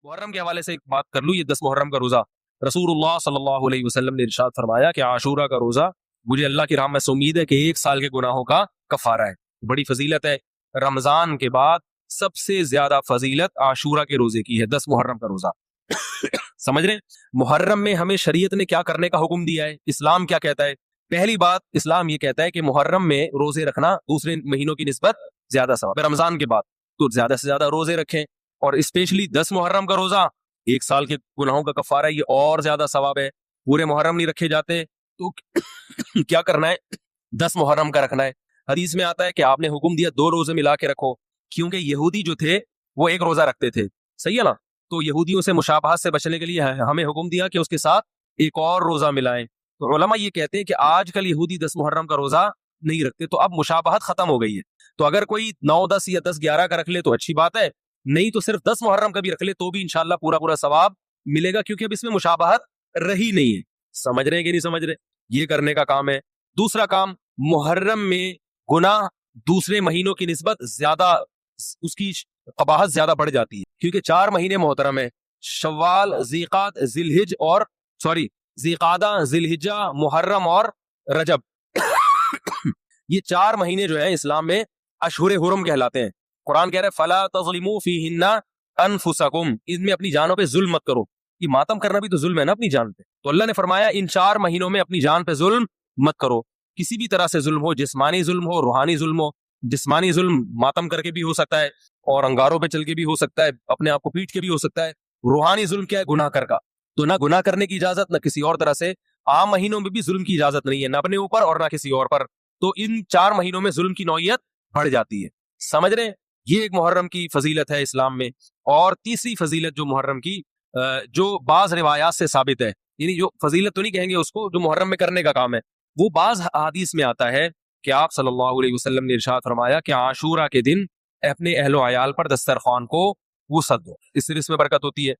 محرم کے حوالے سے ایک بات کر لوں, یہ 10 محرم کا روزہ, رسول اللہ صلی اللہ علیہ وسلم نے ارشاد فرمایا کہ عاشورہ کا روزہ مجھے اللہ کی رحمت سے امید ہے کہ 1 سال کے گناہوں کا کفارہ ہے. بڑی فضیلت ہے. رمضان کے بعد سب سے زیادہ فضیلت عاشورہ کے روزے کی ہے, 10 محرم کا روزہ. سمجھ رہے ہیں محرم میں ہمیں شریعت نے کیا کرنے کا حکم دیا ہے, اسلام کیا کہتا ہے؟ پہلی بات, اسلام یہ کہتا ہے کہ محرم میں روزے رکھنا دوسرے مہینوں کی نسبت زیادہ ثواب ہے. رمضان کے بعد تو زیادہ سے زیادہ روزے رکھیں, اور اسپیشلی 10 محرم کا روزہ 1 سال کے گناہوں کا کفارہ ہے, یہ اور زیادہ ثواب ہے. پورے محرم نہیں رکھے جاتے تو کیا کرنا ہے, 10 محرم کا رکھنا ہے. حدیث میں آتا ہے کہ آپ نے حکم دیا 2 روزے ملا کے رکھو, کیونکہ یہودی جو تھے وہ 1 روزہ رکھتے تھے, صحیح ہے نا, تو یہودیوں سے مشابہت سے بچنے کے لیے ہمیں حکم دیا کہ اس کے ساتھ ایک اور روزہ ملائیں. تو علماء یہ کہتے ہیں کہ آج کل یہودی 10 محرم کا روزہ نہیں رکھتے, تو اب مشابہت ختم ہو گئی ہے. تو اگر کوئی 9, 10 یا 10, 11 کا رکھ لے تو اچھی بات ہے, نہیں تو صرف 10 محرم کا بھی رکھ لے تو بھی انشاءاللہ پورا ثواب ملے گا, کیونکہ اب اس میں مشابہت رہی نہیں ہے. سمجھ رہے ہیں کہ نہیں سمجھ رہے؟ یہ کرنے کا کام ہے. دوسرا کام, محرم میں گناہ دوسرے مہینوں کی نسبت زیادہ, اس کی قباحت زیادہ بڑھ جاتی ہے, کیونکہ 4 مہینے محترم ہے, شوال, ذیقعدہ, ذیلحجہ, محرم اور رجب. یہ 4 مہینے جو ہیں اسلام میں اشہر حرم کہلاتے ہیں. قرآن کہہ رہے فلا تظلموا فیہن انفسکم, ان میں اپنی جانوں پہ ظلم مت کرو. یہ ماتم کرنا بھی تو ظلم ہے نا اپنی جان پہ, تو اللہ نے فرمایا ان 4 مہینوں میں اپنی جان پہ ظلم مت کرو. کسی بھی طرح سے ظلم ہو, جسمانی ظلم ہو, روحانی ظلم ہو. جسمانی ظلم ماتم کر کے بھی ہو سکتا ہے, اور انگاروں پہ چل کے بھی ہو سکتا ہے, اپنے آپ کو پیٹ کے بھی ہو سکتا ہے. روحانی ظلم کیا ہے؟ گناہ کر کا. تو نہ گناہ کرنے کی اجازت, نہ کسی اور طرح سے. عام مہینوں میں بھی ظلم کی اجازت نہیں ہے, نہ اپنے اوپر اور نہ کسی اور پر. تو ان 4 مہینوں میں ظلم کی نوعیت بڑھ جاتی ہے. سمجھ رہے ہیں؟ یہ ایک محرم کی فضیلت ہے اسلام میں. اور تیسری فضیلت جو محرم کی, جو بعض روایات سے ثابت ہے, یعنی جو فضیلت تو نہیں کہیں گے اس کو, جو محرم میں کرنے کا کام ہے, وہ بعض حدیث میں آتا ہے کہ آپ صلی اللہ علیہ وسلم نے ارشاد فرمایا کہ عاشورہ کے دن اپنے اہل و عیال پر دسترخوان کو وسعت دو, اس سے اس میں برکت ہوتی ہے.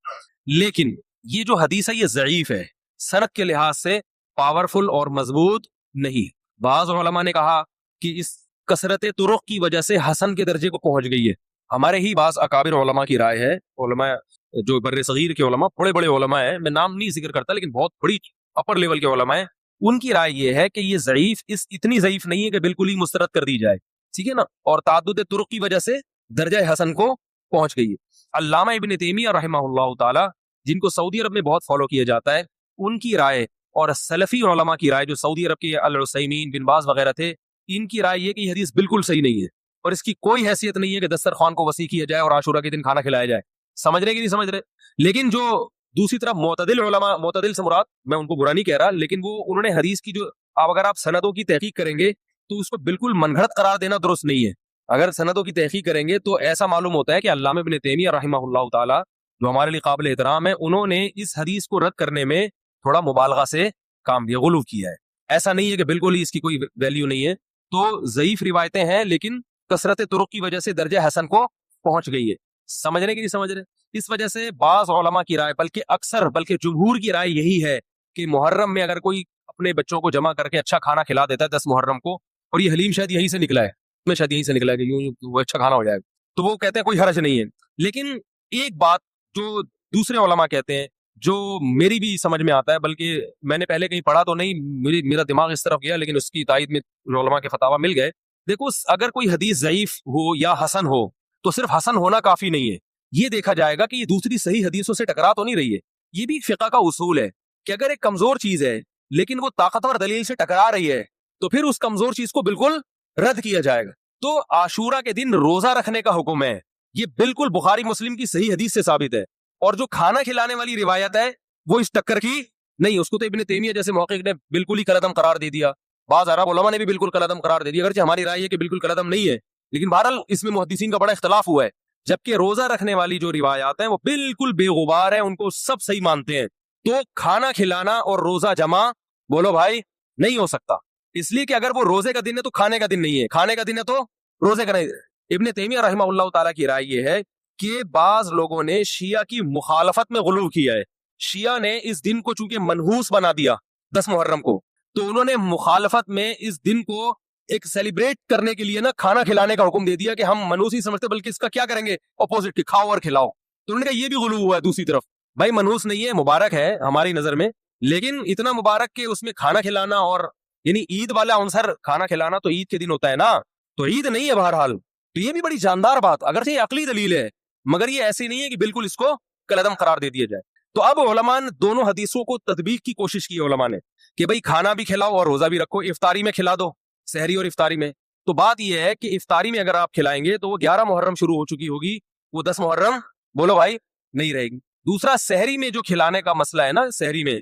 لیکن یہ جو حدیث ہے یہ ضعیف ہے, سند کے لحاظ سے پاورفل اور مضبوط نہیں. بعض علماء نے کہا کہ اس کثرت طرق کی وجہ سے حسن کے درجے کو پہنچ گئی ہے. ہمارے ہی بعض اکابر علماء کی رائے ہے, علماء جو بر صغیر کے علماء, بڑے بڑے علماء ہیں, میں نام نہیں ذکر کرتا لیکن بہت بڑی اپر لیول کے علماء ہیں, ان کی رائے یہ ہے کہ یہ ضعیف, اتنی ضعیف نہیں ہے کہ بالکل ہی مسترد کر دی جائے, ٹھیک ہے نا, اور تعدد طرق کی وجہ سے درجہ حسن کو پہنچ گئی ہے. علامہ ابن تیمیہ رحمہ اللہ تعالی, جن کو سعودی عرب میں بہت فالو کیا جاتا ہے, ان کی رائے اور سلفی علماء کی رائے جو سعودی عرب کے العثیمین, بن باز وغیرہ تھے, ان کی رائے یہ کہ یہ حدیث بالکل صحیح نہیں ہے, اور اس کی کوئی حیثیت نہیں ہے کہ دسترخوان کو وسیع کیا جائے اور عاشورہ کے دن کھانا کھلایا جائے. سمجھ رہے کہ نہیں سمجھ رہے؟ لیکن جو دوسری طرف معتدل علماء, معتدل سے مراد میں ان کو برا نہیں کہہ رہا, لیکن وہ انہوں نے حدیث کی جو, اگر آپ سندوں کی تحقیق کریں گے تو اس کو بالکل من گھڑت قرار دینا درست نہیں ہے. اگر سندوں کی تحقیق کریں گے تو ایسا معلوم ہوتا ہے کہ علامہ ابن تیمیہ رحمہ اللہ تعالی, جو ہمارے لیے قابل احترام ہے, انہوں نے اس حدیث کو رد کرنے میں تھوڑا مبالغہ سے کام دیا, غلو کیا ہے. ایسا نہیں ہے کہ بالکل ہی اس کی کوئی ویلیو نہیں ہے. تو ضعیف روایتیں ہیں لیکن کثرت طرق کی وجہ سے درجہ حسن کو پہنچ گئی ہے. سمجھنے کی نہیں سمجھ رہے؟ اس وجہ سے بعض علماء کی رائے, بلکہ اکثر, بلکہ جمہور کی رائے یہی ہے کہ محرم میں اگر کوئی اپنے بچوں کو جمع کر کے اچھا کھانا کھلا دیتا ہے 10 محرم کو, اور یہ حلیم شاید یہیں سے نکلا ہے, میں شاید یہیں سے نکلا ہے کہ یوں وہ اچھا کھانا ہو جائے گا, تو وہ کہتے ہیں کوئی حرج نہیں ہے. لیکن ایک بات جو دوسرے علماء کہتے ہیں, جو میری بھی سمجھ میں آتا ہے, بلکہ میں نے پہلے کہیں پڑھا تو نہیں, میرا دماغ اس طرف گیا, لیکن اس کی تائید میں علماء کے فتاوی مل گئے. دیکھو, اگر کوئی حدیث ضعیف ہو یا حسن ہو تو صرف حسن ہونا کافی نہیں ہے, یہ دیکھا جائے گا کہ یہ دوسری صحیح حدیثوں سے ٹکرا تو نہیں رہی ہے. یہ بھی فقہ کا اصول ہے کہ اگر ایک کمزور چیز ہے لیکن وہ طاقتور دلیل سے ٹکرا رہی ہے تو پھر اس کمزور چیز کو بالکل رد کیا جائے گا. تو عاشورہ کے دن روزہ رکھنے کا حکم ہے, یہ بالکل بخاری مسلم کی صحیح حدیث سے ثابت ہے. اور جو کھانا کھلانے والی روایت ہے وہ اس ٹکر کی نہیں, اس کو تو ابن تیمیہ جیسے محقق نے بالکل ہی کالعدم قرار دے دیا, بعض عرب علماء نے بھی بالکل کالعدم قرار دے دیا, اگرچہ ہماری رائے ہے کہ بالکل کالعدم نہیں ہے, لیکن بہرحال اس میں محدثین کا بڑا اختلاف ہوا ہے. جبکہ روزہ رکھنے والی جو روایات ہیں وہ بالکل بے غبار ہیں, ان کو سب صحیح مانتے ہیں. تو کھانا کھلانا اور روزہ جمع, بولو بھائی, نہیں ہو سکتا, اس لیے کہ اگر وہ روزے کا دن ہے تو کھانے کا دن نہیں ہے, کھانے کا دن ہے تو روزے کا نہیں. ابن تیمیہ رحمہ اللہ تعالیٰ کی رائے یہ ہے کہ بعض لوگوں نے شیعہ کی مخالفت میں غلو کیا ہے. شیعہ نے اس دن کو چونکہ منحوس بنا دیا 10 محرم کو, تو انہوں نے مخالفت میں اس دن کو ایک سیلیبریٹ کرنے کے لیے نا کھانا کھلانے کا حکم دے دیا کہ ہم منحوس نہیں سمجھتے بلکہ اس کا کیا کریں گے, اپوزٹ, کھاؤ اور کھلاؤ. تو انہوں نے کہا یہ بھی غلو ہوا ہے دوسری طرف. بھائی منحوس نہیں ہے, مبارک ہے ہماری نظر میں, لیکن اتنا مبارک کہ اس میں کھانا کھلانا, اور یعنی عید والا عنصر کھانا کھلانا تو عید کے دن ہوتا ہے نا, تو عید نہیں ہے بہرحال. تو یہ بھی بڑی جاندار بات, اگرچہ یہ عقلی دلیل ہے مگر یہ ایسی نہیں ہے کہ بالکل اس کو کالعدم قرار دے دیا جائے. تو اب علماء نے دونوں حدیثوں کو تطبیق کی کوشش کی علماء نے کہ بھائی کھانا بھی کھلاؤ اور روزہ بھی رکھو, افطاری میں کھلا دو, سحری اور افطاری میں. تو بات یہ ہے کہ افطاری میں اگر آپ کھلائیں گے تو وہ 11 محرم شروع ہو چکی ہوگی, وہ 10 محرم بولو بھائی نہیں رہے گی. دوسرا سحری میں جو کھلانے کا مسئلہ ہے نا, سحری میں,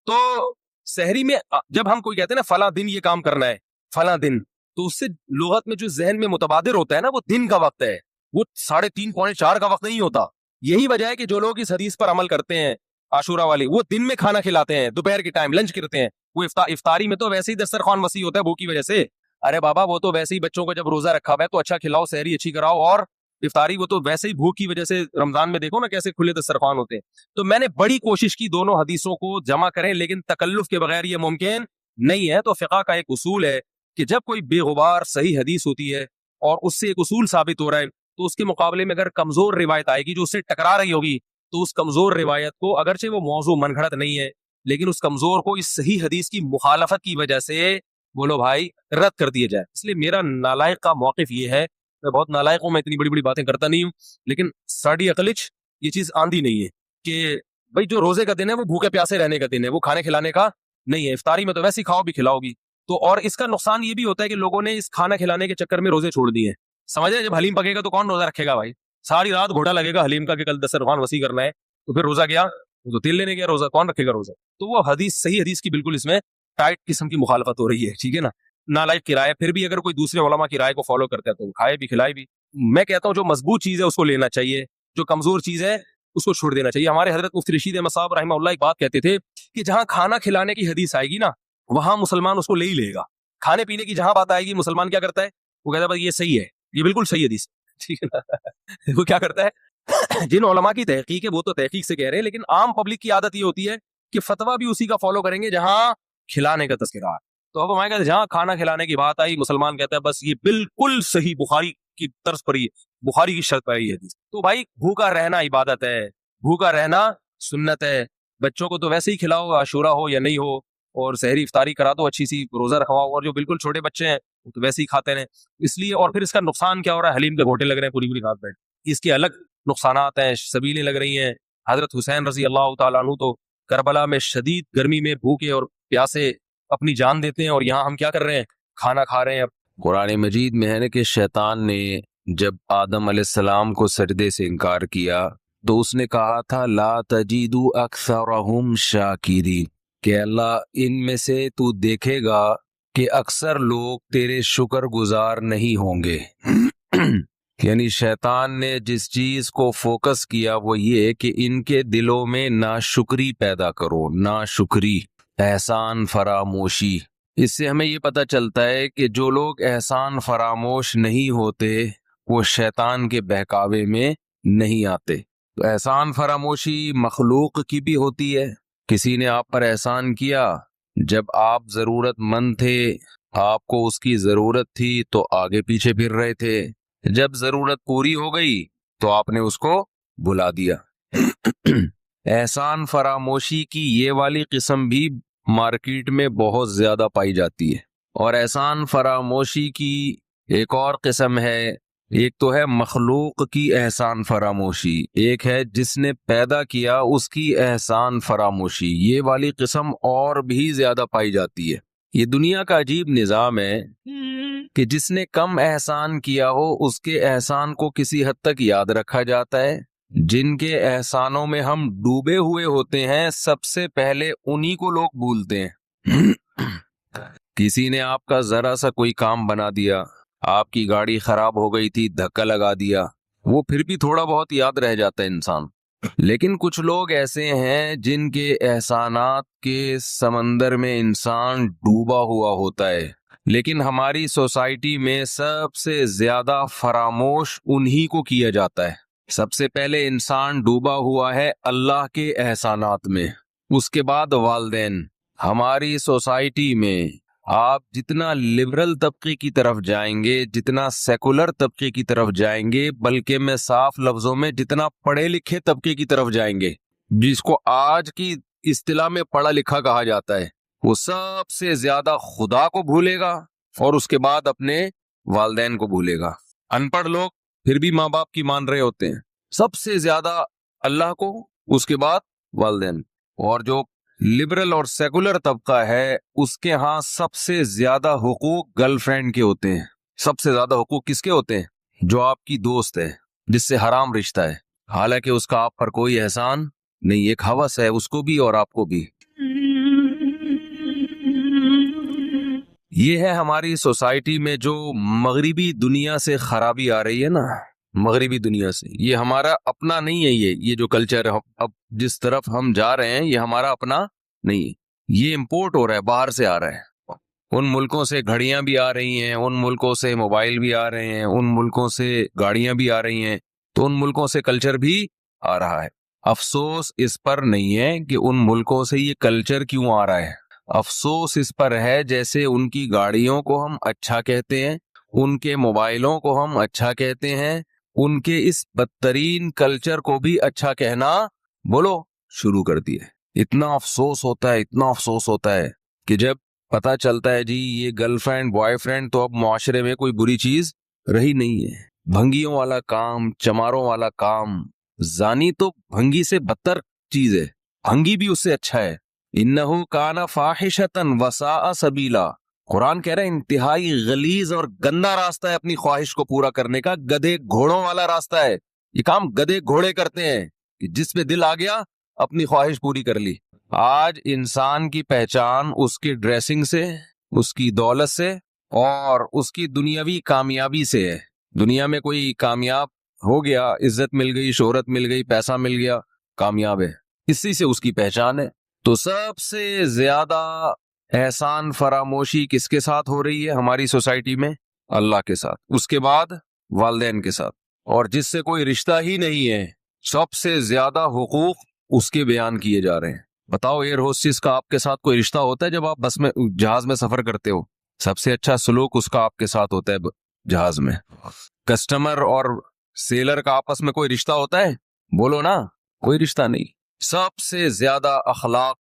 تو سحری میں جب ہم کوئی کہتے ہیں نا فلاں دن یہ کام کرنا ہے فلاں دن, تو اس سے لغت میں جو ذہن میں متبادر ہوتا ہے نا وہ دن کا وقت ہے, وہ 3:30 پونے 4 کا وقت نہیں ہوتا. یہی وجہ ہے کہ جو لوگ اس حدیث پر عمل کرتے ہیں عاشورہ والی, وہ دن میں کھانا کھلاتے ہیں, دوپہر کے ٹائم لنچ کرتے ہیں. وہ افطاری میں تو ویسے ہی دسترخوان وسیع ہوتا ہے بھوک کی وجہ سے. ارے بابا وہ تو ویسے ہی بچوں کو جب روزہ رکھا ہوا ہے تو اچھا کھلاؤ, سحری اچھی کراؤ, اور افطاری وہ تو ویسے ہی بھوک کی وجہ سے رمضان میں دیکھو نا کیسے کھلے دسترخوان ہوتے ہیں. تو میں نے بڑی کوشش کی دونوں حدیثوں کو جمع کریں, لیکن تکلف کے بغیر یہ ممکن نہیں ہے. تو فقہ کا ایک اصول ہے کہ جب کوئی بے غبار صحیح حدیث ہوتی ہے اور اس سے ایک اصول ثابت ہو رہا ہے, تو اس کے مقابلے میں اگر کمزور روایت آئے گی جو اس سے ٹکرا رہی ہوگی, تو اس کمزور روایت کو, اگرچہ وہ موضوع من گھڑت نہیں ہے, لیکن اس کمزور کو اس صحیح حدیث کی مخالفت کی وجہ سے بولو بھائی رد کر دیا جائے. اس لیے میرا نالائق کا موقف یہ ہے, میں بہت نالائق ہوں, میں اتنی بڑی بڑی باتیں کرتا نہیں ہوں, لیکن ساڑی عقلچ یہ چیز آندھی نہیں ہے کہ بھائی جو روزے کا دن ہے وہ بھوکے پیاسے رہنے کا دن ہے, وہ کھانے کھلانے کا نہیں ہے. افطاری میں تو ویسے ہی کھاؤ بھی کھلاؤ بھی. تو اور اس کا نقصان یہ بھی ہوتا ہے کہ لوگوں نے اس کھانا کھلانے کے چکر میں روزے چھوڑ دیے ہیں. سمجھے, جب حلیم پکے گا تو کون روزہ رکھے گا بھائی, ساری رات گھوڑا لگے گا حلیم کا کہ کل دسترخوان وسیع کرنا ہے, تو پھر روزہ گیا, وہ تو تیل لینے گیا, روزہ کون رکھے گا روزہ. تو وہ حدیث صحیح حدیث کی بالکل اس میں ٹائٹ قسم کی مخالفت ہو رہی ہے, ٹھیک ہے نا. نالائق کی رائے, پھر بھی اگر کوئی دوسرے علماء کی رائے کو فالو کرتا ہے تو کھائے بھی کھلائے بھی. میں کہتا ہوں جو مضبوط چیز ہے اس کو لینا چاہیے, جو کمزور چیز ہے اس کو چھوڑ دینا چاہیے. ہمارے حضرت مفتی رشید احمد صاحب رحمہ اللہ ایک بات کہتے تھے کہ جہاں کھانا کھلانے کی حدیث آئے گی نا, وہاں مسلمان اس کو لے ہی لے گا. کھانے پینے کی جہاں بات آئے گی مسلمان کیا کرتا ہے, وہ کہتا ہے بھائی یہ صحیح ہے, یہ بالکل صحیح حدیث ہے, ٹھیک ہے نا. وہ کیا کرتا ہے, جن علماء کی تحقیق ہے وہ تو تحقیق سے کہہ رہے ہیں, لیکن عام پبلک کی عادت یہ ہوتی ہے کہ فتویٰ بھی اسی کا فالو کریں گے جہاں کھلانے کا تذکرہ ہے. تو اب ہمارے کہتے ہیں جہاں کھانا کھلانے کی بات آئی, مسلمان کہتا ہے بس یہ بالکل صحیح بخاری کی طرز پر ہی, بخاری کی شرط پر ہی ہے. تو بھائی بھوکا رہنا عبادت ہے, بھوکا رہنا سنت ہے. بچوں کو تو ویسے ہی کھلاؤ, عاشورہ ہو یا نہیں ہو, اور سحری افطاری کرا دو اچھی سی, روزہ رکھواؤ, اور جو بالکل چھوٹے بچے ہیں وہ تو ویسے ہی کھاتے ہیں. اس لیے, اور پھر اس کا نقصان کیا ہو رہا ہے, حلیم کے گھوٹے لگ رہے ہیں پوری پوری رات بیٹھ, اس کے الگ نقصانات ہیں, سبیلیں لگ رہی ہیں. حضرت حسین رضی اللہ تعالیٰ عنہ تو کربلا میں شدید گرمی میں بھوکے اور پیاسے اپنی جان دیتے ہیں, اور یہاں ہم کیا کر رہے ہیں, کھانا کھا رہے ہیں. قرآن مجید میں ہے نا کہ شیطان نے جب آدم علیہ السلام کو سجدے سے انکار کیا تو اس نے کہا تھا لا تجیدو اکثرہم شاکرین, کہ اللہ ان میں سے تو دیکھے گا کہ اکثر لوگ تیرے شکر گزار نہیں ہوں گے. یعنی شیطان نے جس چیز کو فوکس کیا وہ یہ کہ ان کے دلوں میں ناشکری پیدا کرو, ناشکری, احسان فراموشی. اس سے ہمیں یہ پتہ چلتا ہے کہ جو لوگ احسان فراموش نہیں ہوتے وہ شیطان کے بہکاوے میں نہیں آتے. تو احسان فراموشی مخلوق کی بھی ہوتی ہے. کسی نے آپ پر احسان کیا, جب آپ ضرورت مند تھے, آپ کو اس کی ضرورت تھی تو آگے پیچھے پھر رہے تھے, جب ضرورت پوری ہو گئی تو آپ نے اس کو بھلا دیا. احسان فراموشی کی یہ والی قسم بھی مارکیٹ میں بہت زیادہ پائی جاتی ہے. اور احسان فراموشی کی ایک اور قسم ہے, ایک تو ہے مخلوق کی احسان فراموشی, ایک ہے جس نے پیدا کیا اس کی احسان فراموشی. یہ والی قسم اور بھی زیادہ پائی جاتی ہے. یہ دنیا کا عجیب نظام ہے کہ جس نے کم احسان کیا ہو اس کے احسان کو کسی حد تک یاد رکھا جاتا ہے. جن کے احسانوں میں ہم ڈوبے ہوئے ہوتے ہیں سب سے پہلے انہی کو لوگ بھولتے ہیں. کسی نے آپ کا ذرا سا کوئی کام بنا دیا, آپ کی گاڑی خراب ہو گئی تھی, دھکا لگا دیا, وہ پھر بھی تھوڑا بہت یاد رہ جاتا ہے انسان. لیکن کچھ لوگ ایسے ہیں جن کے احسانات کے سمندر میں انسان ڈوبا ہوا ہوتا ہے, لیکن ہماری سوسائٹی میں سب سے زیادہ فراموش انہی کو کیا جاتا ہے. سب سے پہلے انسان ڈوبا ہوا ہے اللہ کے احسانات میں, اس کے بعد والدین. ہماری سوسائٹی میں آپ جتنا لبرل طبقے کی طرف جائیں گے، جتنا سیکولر طبقے کی طرف جائیں گے، بلکہ میں صاف لفظوں میں جتنا پڑھے لکھے طبقے کی طرف جائیں گے، جس کو آج کی اصطلاح میں پڑھا لکھا کہا جاتا ہے، وہ سب سے زیادہ خدا کو بھولے گا اور اس کے بعد اپنے والدین کو بھولے گا۔ ان پڑھ لوگ پھر بھی ماں باپ کی مان رہے ہوتے ہیں، سب سے زیادہ اللہ کو، اس کے بعد والدین۔ اور جو لبرل اور سیکولر طبقہ ہے اس کے ہاں سب سے زیادہ حقوق گرل فرینڈ کے ہوتے ہیں۔ سب سے زیادہ حقوق کس کے ہوتے ہیں؟ جو آپ کی دوست ہے، جس سے حرام رشتہ ہے، حالانکہ اس کا آپ پر کوئی احسان نہیں، ایک ہوس ہے اس کو بھی اور آپ کو بھی۔ یہ ہے ہماری سوسائٹی میں جو مغربی دنیا سے خرابی آ رہی ہے نا، مغربی دنیا سے۔ یہ ہمارا اپنا نہیں ہے، یہ جو کلچر ہے اب جس طرف ہم جا رہے ہیں، یہ ہمارا اپنا نہیں ہے، یہ امپورٹ ہو رہا ہے، باہر سے آ رہا ہے۔ ان ملکوں سے گھڑیاں بھی آ رہی ہیں، ان ملکوں سے موبائل بھی آ رہے ہیں، ان ملکوں سے گاڑیاں بھی آ رہی ہیں، تو ان ملکوں سے کلچر بھی آ رہا ہے۔ افسوس اس پر نہیں ہے کہ ان ملکوں سے یہ کلچر کیوں آ رہا ہے، افسوس اس پر ہے جیسے ان کی گاڑیوں کو ہم اچھا کہتے ہیں، ان کے موبائلوں کو ہم اچھا کہتے ہیں، ان کے اس بدترین کلچر کو بھی اچھا کہنا بولو شروع کر دیے۔ اتنا افسوس ہوتا ہے، اتنا افسوس ہوتا ہے کہ جب پتہ چلتا ہے جی یہ گرل فرینڈ بوائے فرینڈ تو اب معاشرے میں کوئی بری چیز رہی نہیں ہے۔ بھنگیوں والا کام، چماروں والا کام، زانی تو بھنگی سے بدتر چیز ہے، بھنگی بھی اس سے اچھا ہے۔ انہو کان فاحشۃ وساء سبیلا، قرآن کہہ رہا ہے انتہائی غلیظ اور گندا راستہ ہے اپنی خواہش کو پورا کرنے کا، گدھے گھوڑوں والا راستہ ہے۔ یہ کام گدھے گھوڑے کرتے ہیں کہ جس پہ دل آ گیا اپنی خواہش پوری کر لی۔ آج انسان کی پہچان اس کی ڈریسنگ سے، اس کی دولت سے اور اس کی دنیاوی کامیابی سے ہے۔ دنیا میں کوئی کامیاب ہو گیا، عزت مل گئی، شہرت مل گئی، پیسہ مل گیا، کامیاب ہے، اسی سے اس کی پہچان ہے۔ تو سب سے زیادہ احسان فراموشی کس کے ساتھ ہو رہی ہے ہماری سوسائٹی میں؟ اللہ کے ساتھ، اس کے بعد والدین کے ساتھ، اور جس سے کوئی رشتہ ہی نہیں ہے سب سے زیادہ حقوق اس کے بیان کیے جا رہے ہیں۔ بتاؤ ایئر ہوسٹس کا آپ کے ساتھ کوئی رشتہ ہوتا ہے جب آپ بس میں جہاز میں سفر کرتے ہو؟ سب سے اچھا سلوک اس کا آپ کے ساتھ ہوتا ہے جہاز میں۔ کسٹمر اور سیلر کا آپس میں کوئی رشتہ ہوتا ہے؟ بولو نا، کوئی رشتہ نہیں۔ سب سے زیادہ اخلاق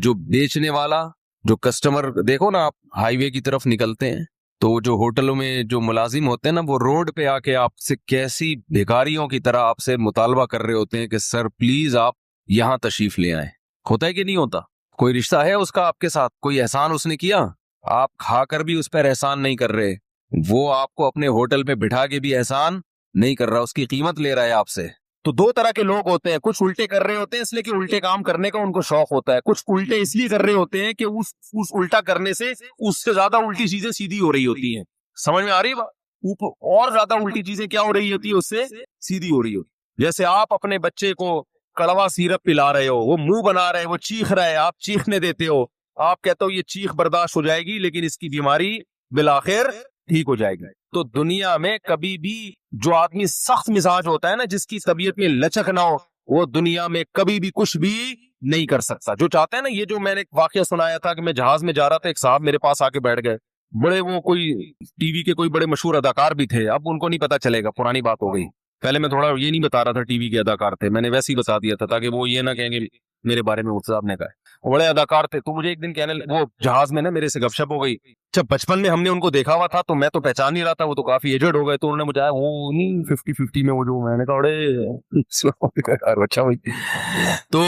جو بیچنے والا، جو کسٹمر، دیکھو نا آپ ہائی وے کی طرف نکلتے ہیں تو جو ہوٹلوں میں جو ملازم ہوتے ہیں نا، وہ روڈ پہ آ کے آپ سے کیسی بھیکاریوں کی طرح آپ سے مطالبہ کر رہے ہوتے ہیں کہ سر پلیز آپ یہاں تشریف لے آئیں۔ ہوتا ہے کہ نہیں ہوتا؟ کوئی رشتہ ہے اس کا آپ کے ساتھ؟ کوئی احسان اس نے کیا؟ آپ کھا کر بھی اس پر احسان نہیں کر رہے، وہ آپ کو اپنے ہوٹل پہ بٹھا کے بھی احسان نہیں کر رہا، اس کی قیمت لے رہا ہے آپ سے۔ تو دو طرح کے لوگ ہوتے ہیں، کچھ الٹے کر رہے ہوتے ہیں اس لیے کہ الٹے کام کرنے کا ان کو شوق ہوتا ہے، کچھ الٹے اس لیے کر رہے ہوتے ہیں کہ اس الٹا کرنے سے اس سے زیادہ الٹی چیزیں سیدھی ہو رہی ہوتی ہیں۔ سمجھ میں آ رہی ہے بات؟ اور زیادہ الٹی چیزیں کیا ہو رہی ہوتی ہے؟ اس سے سیدھی ہو رہی ہوتی۔ جیسے آپ اپنے بچے کو کڑوا سیرپ پلا رہے ہو، وہ منہ بنا رہے، وہ چیخ رہا ہے، آپ چیخنے دیتے ہو، آپ کہتے ہو یہ چیخ برداشت ہو جائے گی لیکن اس کی بیماری بالآخر ٹھیک ہو جائے گی۔ تو دنیا میں کبھی بھی جو آدمی سخت مزاج ہوتا ہے نا، جس کی طبیعت میں لچک نہ ہو، وہ دنیا میں کبھی بھی کچھ بھی نہیں کر سکتا۔ جو چاہتے ہیں نا، یہ جو میں نے ایک واقعہ سنایا تھا کہ میں جہاز میں جا رہا تھا، ایک صاحب میرے پاس آ کے بیٹھ گئے، بڑے وہ کوئی ٹی وی کے کوئی بڑے مشہور اداکار بھی تھے، اب ان کو نہیں پتا چلے گا، پرانی بات ہو گئی۔ پہلے میں تھوڑا یہ نہیں بتا رہا تھا ٹی وی کے اداکار تھے، میں نے ویسے ہی بتا دیا تھا تاکہ وہ یہ نہ کہیں گے میرے بارے میں صاحب نے کہا، بڑے اداکار تھے۔ تو مجھے ایک دن کہنے وہ جہاز میں نا میرے سے گپ شپ ہو گئی، جب بچپن میں ہم نے ان کو دیکھا ہوا تھا تو میں تو پہچان نہیں رہا تھا، وہ تو کافی ایجڈ ہو گئے، تو انہوں نے مجھے وہ نہیں 50-50 میں وہ جو، میں نے کہا اچھا بھائی۔ تو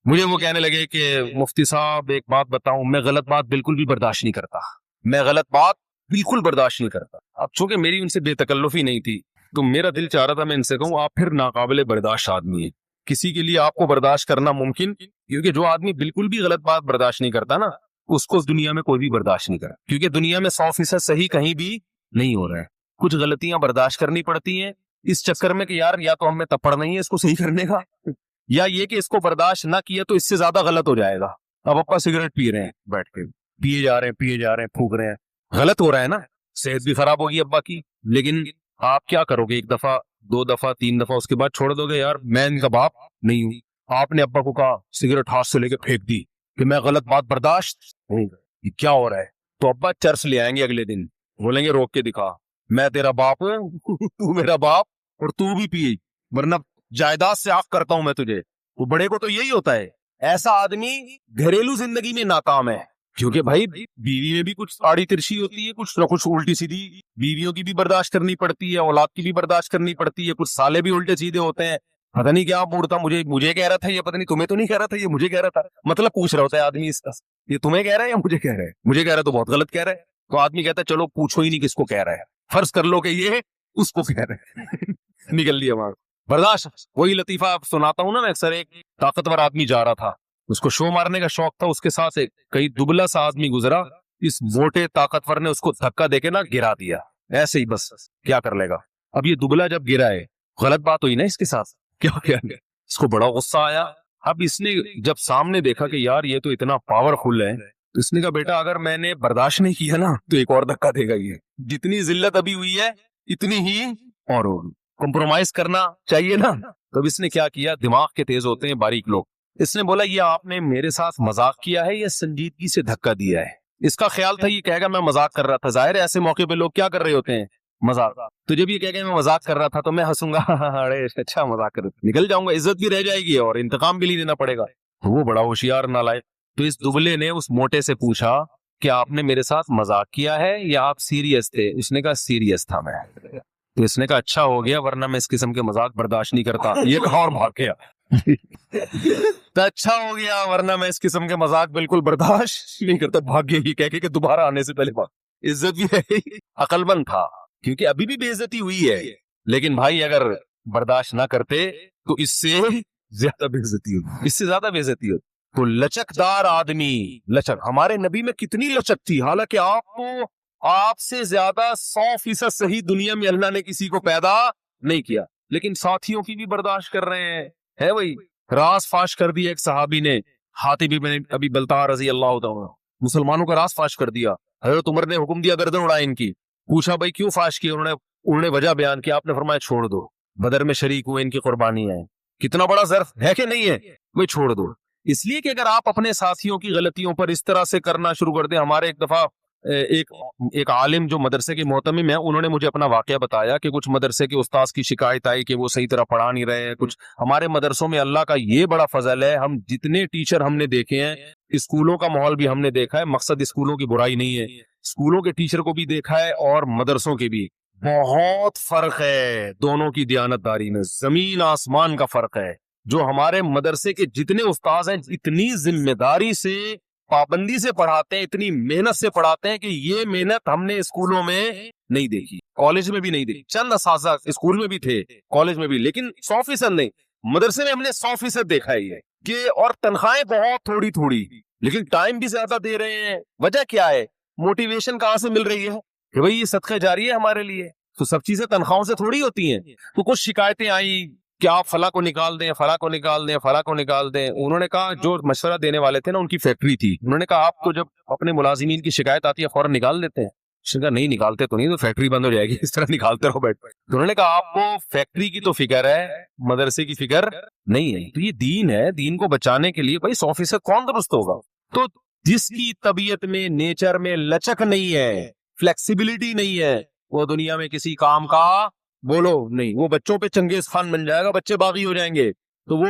مجھے وہ کہنے لگے کہ مفتی صاحب ایک بات بتاؤں، میں غلط بات بالکل بھی برداشت نہیں کرتا، میں غلط بات بالکل برداشت نہیں کرتا۔ اب چونکہ میری ان سے بے تکلفی نہیں تھی تو میرا دل چاہ رہا تھا میں ان سے کہوں آپ پھر ناقابل برداشت آدمی ہیں، کسی کے لیے آپ کو برداشت کرنا ممکن، کیونکہ جو آدمی بالکل بھی غلط بات برداشت نہیں کرتا نا، اس کو دنیا میں کوئی بھی برداشت نہیں کرا، کیونکہ دنیا میں 100% صحیح کہیں بھی نہیں ہو رہا ہے، کچھ غلطیاں برداشت کرنی پڑتی ہیں اس چکر میں کہ یار یا تو ہم میں تپڑ نہیں ہے اس کو صحیح کرنے کا، یا یہ کہ اس کو برداشت نہ کیا تو اس سے زیادہ غلط ہو جائے گا۔ اب ابا سگریٹ پی رہے ہیں بیٹھ کے، پیے جا رہے ہیں، پھونک رہے ہیں، غلط ہو رہا ہے نا، صحت بھی خراب ہوگی ابا کی، لیکن آپ کیا کرو گے؟ ایک دفعہ، 2 دفعہ، 3 دفعہ، اس کے بعد چھوڑ دو گے یار میں ان کا باپ نہیں ہوں۔ آپ نے ابا کو کہا سگریٹ ہاتھ سے لے کے پھینک دی کہ میں غلط بات برداشت نہیں، یہ کیا ہو رہا ہے؟ تو ابا چرس لے آئیں گے اگلے دن, بولیں گے روک کے دکھا, میں تیرا باپ ہوں تو میرا باپ, اور تو بھی پی, ورنہ جائیداد سے آگ کرتا ہوں میں تجھے. وہ بڑے کو تو یہی ہوتا ہے. ایسا آدمی گھریلو زندگی میں ناکام ہے, کیونکہ بھائی بیوی میں بھی کچھ آڑی ترچھی ہوتی ہے, کچھ نہ کچھ الٹی سیدھی. بیویوں کی بھی برداشت کرنی پڑتی ہے, اولاد کی بھی برداشت کرنی پڑتی ہے, کچھ سالے بھی الٹے سیدھے ہوتے ہیں. پتہ نہیں کیا بوڑھتا, مجھے کہہ رہا تھا یہ, پتہ نہیں تمہیں تو نہیں کہہ رہا تھا یہ, مجھے کہہ رہا تھا. مطلب پوچھ رہا ہوتا ہے آدمی اس کا, یہ تمہیں کہہ رہا ہے یا مجھے کہہ رہا ہے؟ مجھے کہہ رہا ہے تو بہت غلط کہہ رہا ہے. تو آدمی کہتا ہے چلو پوچھو ہی نہیں کس کو کہہ رہا ہے, فرض کر لو کہ یہ اس کو کہہ رہا ہے. نکل لیا وہاں برداشت. وہی لطیفہ سناتا ہوں نا میں اکثر, ایک طاقتور آدمی جا رہا تھا, اس کو شو مارنے کا شوق تھا, اس کے ساتھ ایک کئی دبلا سا آدمی گزرا, اس موٹے طاقتور نے اس کو دھکا دے کے نا گرا دیا ایسے ہی, بس کیا کر لے گا. اب یہ دبلا جب گرا ہے, غلط بات ہوئی نا اس کے ساتھ, کیا کیا گیا, اس کو بڑا غصہ آیا. اب اس نے جب سامنے دیکھا کہ یار یہ تو اتنا پاورفل ہے, تو اس نے کہا بیٹا اگر میں نے برداشت نہیں کیا نا تو ایک اور دھکا دے گا یہ, جتنی ذلت ابھی ہوئی ہے اتنی ہی اور ہوگی, کمپرومائز کرنا چاہیے نا. تو اس نے کیا کیا, دماغ کے تیز ہوتے ہیں باریک لوگ, اس نے بولا یہ آپ نے میرے ساتھ مذاق کیا ہے یا سنجیدگی سے دھکا دیا ہے. اس کا خیال تھا یہ کہے گا میں مذاق کر رہا تھا, ظاہر ہے ایسے موقع پہ لوگ کیا کر رہے ہوتے ہیں, مذاق. تو جب یہ کہے گا میں مذاق کر رہا تھا تو میں ہنسوں گا, ارے اچھا مذاق کر, نکل جاؤں گا, عزت بھی رہ جائے گی اور انتقام بھی نہیں دینا پڑے گا. وہ بڑا ہوشیار نالائق. تو اس دبلے نے اس موٹے سے پوچھا کہ آپ نے میرے ساتھ مذاق کیا ہے یا آپ سیریس تھے. اس نے کہا سیریس تھا میں. تو اس نے کہا اچھا ہو گیا, ورنہ میں اس قسم کے مذاق برداشت نہیں کرتا. یہ کہا اور بھاگ گیا. تو اچھا ہو گیا, ورنہ میں اس قسم کے مذاق بالکل برداشت نہیں کرتا. بھاگ گیا یہ کہہ کے کہ دوبارہ آنے سے پہلے بھاگ. عزت بھی ہے, عقل مند تھا, کیونکہ ابھی بھی بے عزتی ہوئی ہے, لیکن بھائی اگر برداشت نہ کرتے تو اس سے زیادہ بے عزتی ہوتی, اس سے زیادہ بے عزتی ہوتی. تو لچکدار آدمی, لچک, ہمارے نبی میں کتنی لچک تھی, حالانکہ آپ سے زیادہ 100% صحیح دنیا میں اللہ نے کسی کو پیدا نہیں کیا, لیکن ساتھیوں کی بھی برداشت کر رہے ہیں. ہے وہی راز فاش کر دیا ایک صحابی نے, حاتب بن ابی بلتع رضی اللہ تعالیٰ, مسلمانوں کا راز فاش کر دیا. حضرت عمر نے حکم دیا گردن اڑائے ان کی. پوچھا بھائی کیوں فاش کی, انہوں نے وجہ بیان کی. آپ نے فرمایا چھوڑ دو, بدر میں شریک ہوئے, ان کی قربانی ہے, کتنا بڑا ظرف ہے کہ نہیں ہے, وہ چھوڑ دو. اس لیے کہ اگر آپ اپنے ساتھیوں کی غلطیوں پر اس طرح سے کرنا شروع کر دیں. ہمارے ایک دفعہ ایک عالم جو مدرسے کے محتمم ہیں, انہوں نے مجھے اپنا واقعہ بتایا کہ کچھ مدرسے کے استاذ کی شکایت آئی کہ وہ صحیح طرح پڑھا نہیں رہے ہیں. کچھ ہمارے مدرسوں میں اللہ کا یہ بڑا فضل ہے, ہم جتنے ٹیچر ہم نے دیکھے ہیں, اسکولوں کا ماحول بھی ہم نے دیکھا ہے, مقصد اسکولوں کی برائی نہیں ہے, اسکولوں کے ٹیچر کو بھی دیکھا ہے اور مدرسوں کے بھی. بہت فرق ہے دونوں کی دیانتداری میں, زمین آسمان کا فرق ہے. جو ہمارے مدرسے کے جتنے استاذ ہیں اتنی ذمہ داری سے, پابندی سے پڑھاتے ہیں, اتنی محنت سے پڑھاتے ہیں کہ یہ محنت ہم نے اسکولوں میں نہیں دیکھی, کالج میں بھی نہیں دیکھی. چند اساتذہ اسکول میں بھی تھے, کالج میں بھی, لیکن 100% نہیں. مدرسے میں ہم نے 100% دیکھا ہی ہے کہ, اور تنخواہیں بہت تھوڑی تھوڑی, لیکن ٹائم بھی زیادہ دے رہے ہیں. وجہ کیا ہے, موٹیویشن کہاں سے مل رہی ہے کہ بھئی یہ صدقہ جاری ہے ہمارے لیے. تو سب چیزیں تنخواہوں سے تھوڑی ہوتی ہیں. تو کچھ شکایتیں آئیں کہ آپ فلاں کو نکال دیں, فلاں کو نکال دیں, فلاں کو نکال دیں. انہوں نے کہا, جو مشورہ دینے والے تھے نا ان کی فیکٹری تھی, انہوں نے کہا آپ تو جب اپنے ملازمین کی شکایت آتی ہے فوراً نکال دیتے ہیں. اس نے کہا نہیں نکالتے تو نہیں, تو فیکٹری بند ہو جائے گی, اس طرح نکالتے رہو بیٹھ. تو انہوں نے کہا آپ کو فیکٹری کی تو فکر ہے, مدرسے کی فکر نہیں ہے. تو یہ دین ہے, دین کو بچانے کے لیے بھائی 100% کون درست ہوگا. تو جس کی طبیعت میں, نیچر میں لچک نہیں ہے, فلیکسیبلٹی نہیں ہے, وہ دنیا میں کسی کام کا بولو نہیں. وہ بچوں پہ چنگیز خان بن جائے گا, بچے باغی ہو جائیں گے. تو وہ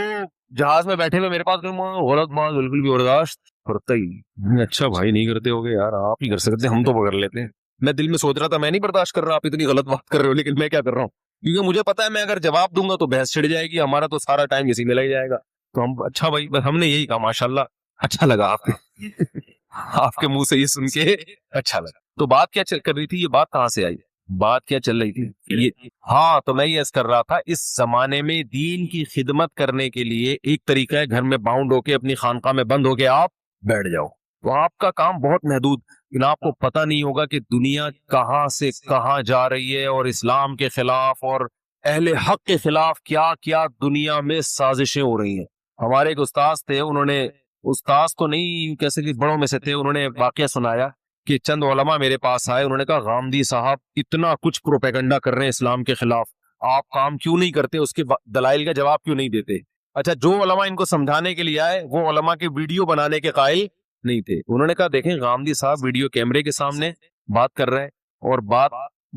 جہاز میں بیٹھے ہوئے میرے پاس غلط بات بالکل بھی برداشت کرتا ہی. اچھا بھائی نہیں کرتے ہوگے یار, آپ ہی کر سکتے, ہم تو کر لیتے ہیں. میں دل میں سوچ رہا تھا میں نہیں برداشت کر رہا, آپ اتنی غلط بات کر رہے ہو, لیکن میں کیا کر رہا ہوں, کیونکہ مجھے پتا ہے میں اگر جواب دوں گا تو بحث چھڑ جائے گی, ہمارا تو سارا ٹائم اسی میں لگ جائے گا. تو ہم اچھا بھائی, بس ہم نے یہی کہا ماشاءاللہ, اچھا لگا آپ کے منہ سے یہ سن کے اچھا لگا. تو بات کیا کر رہی تھی, یہ بات کہاں سے آئی, بات کیا چل رہی تھی یہ, ہاں تو میں یہ عرض کر رہا تھا, اس زمانے میں دین کی خدمت کرنے کے لیے ایک طریقہ ہے, گھر میں باؤنڈ ہو کے اپنی خانقاہ میں بند ہو کے آپ بیٹھ جاؤ, تو آپ کا کام بہت محدود. لیکن آپ کو پتہ نہیں ہوگا کہ دنیا کہاں سے کہاں جا رہی ہے, اور اسلام کے خلاف اور اہل حق کے خلاف کیا کیا دنیا میں سازشیں ہو رہی ہیں. ہمارے ایک استاذ تھے, انہوں نے, استاذ تو نہیں کیسے کہ بڑوں میں سے تھے, انہوں نے واقعہ سنایا کہ چند علماء میرے پاس آئے, انہوں نے کہا غامدی صاحب اتنا کچھ پروپیگنڈا کر رہے ہیں اسلام کے خلاف, آپ کام کیوں نہیں کرتے, اس کے دلائل کا جواب کیوں نہیں دیتے. اچھا جو علماء ان کو سمجھانے کے لیے آئے وہ علماء کے ویڈیو بنانے کے قائل نہیں تھے. انہوں نے کہا دیکھیں غامدی صاحب ویڈیو کیمرے کے سامنے بات کر رہے ہیں اور بات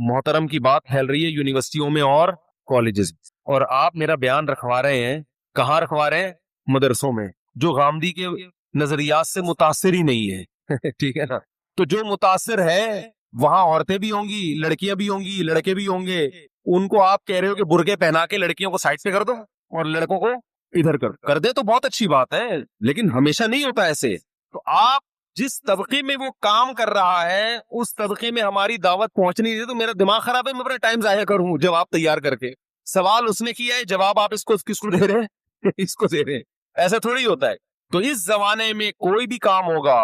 محترم کی بات پھیل رہی ہے یونیورسٹیوں میں اور کالجز میں, اور آپ میرا بیان رکھوا رہے ہیں کہاں رکھوا رہے ہیں؟ مدرسوں میں, جو غامدی کے نظریات سے متاثر ہی نہیں ہے. ٹھیک ہے نا. تو جو متاثر ہے وہاں عورتیں بھی ہوں گی, لڑکیاں بھی ہوں گی, لڑکے بھی ہوں گے. ان کو آپ کہہ رہے ہو کہ برقعے پہنا کے لڑکیوں کو سائڈ پہ کر دو اور لڑکوں کو ادھر کر دے, تو بہت اچھی بات ہے, لیکن ہمیشہ نہیں ہوتا ایسے. تو آپ جس طبقے میں وہ کام کر رہا ہے اس طبقے میں ہماری دعوت پہنچ نہیں رہی, تو میرا دماغ خراب ہے, میں اپنا ٹائم ضائع کروں جواب تیار کر کے. سوال اس نے کیا ہے, جواب آپ اس کو کس کو دے رہے ہیں؟ اس کو دے رہے ہیں. ایسا تھوڑی ہوتا ہے. تو اس زمانے میں کوئی بھی کام ہوگا,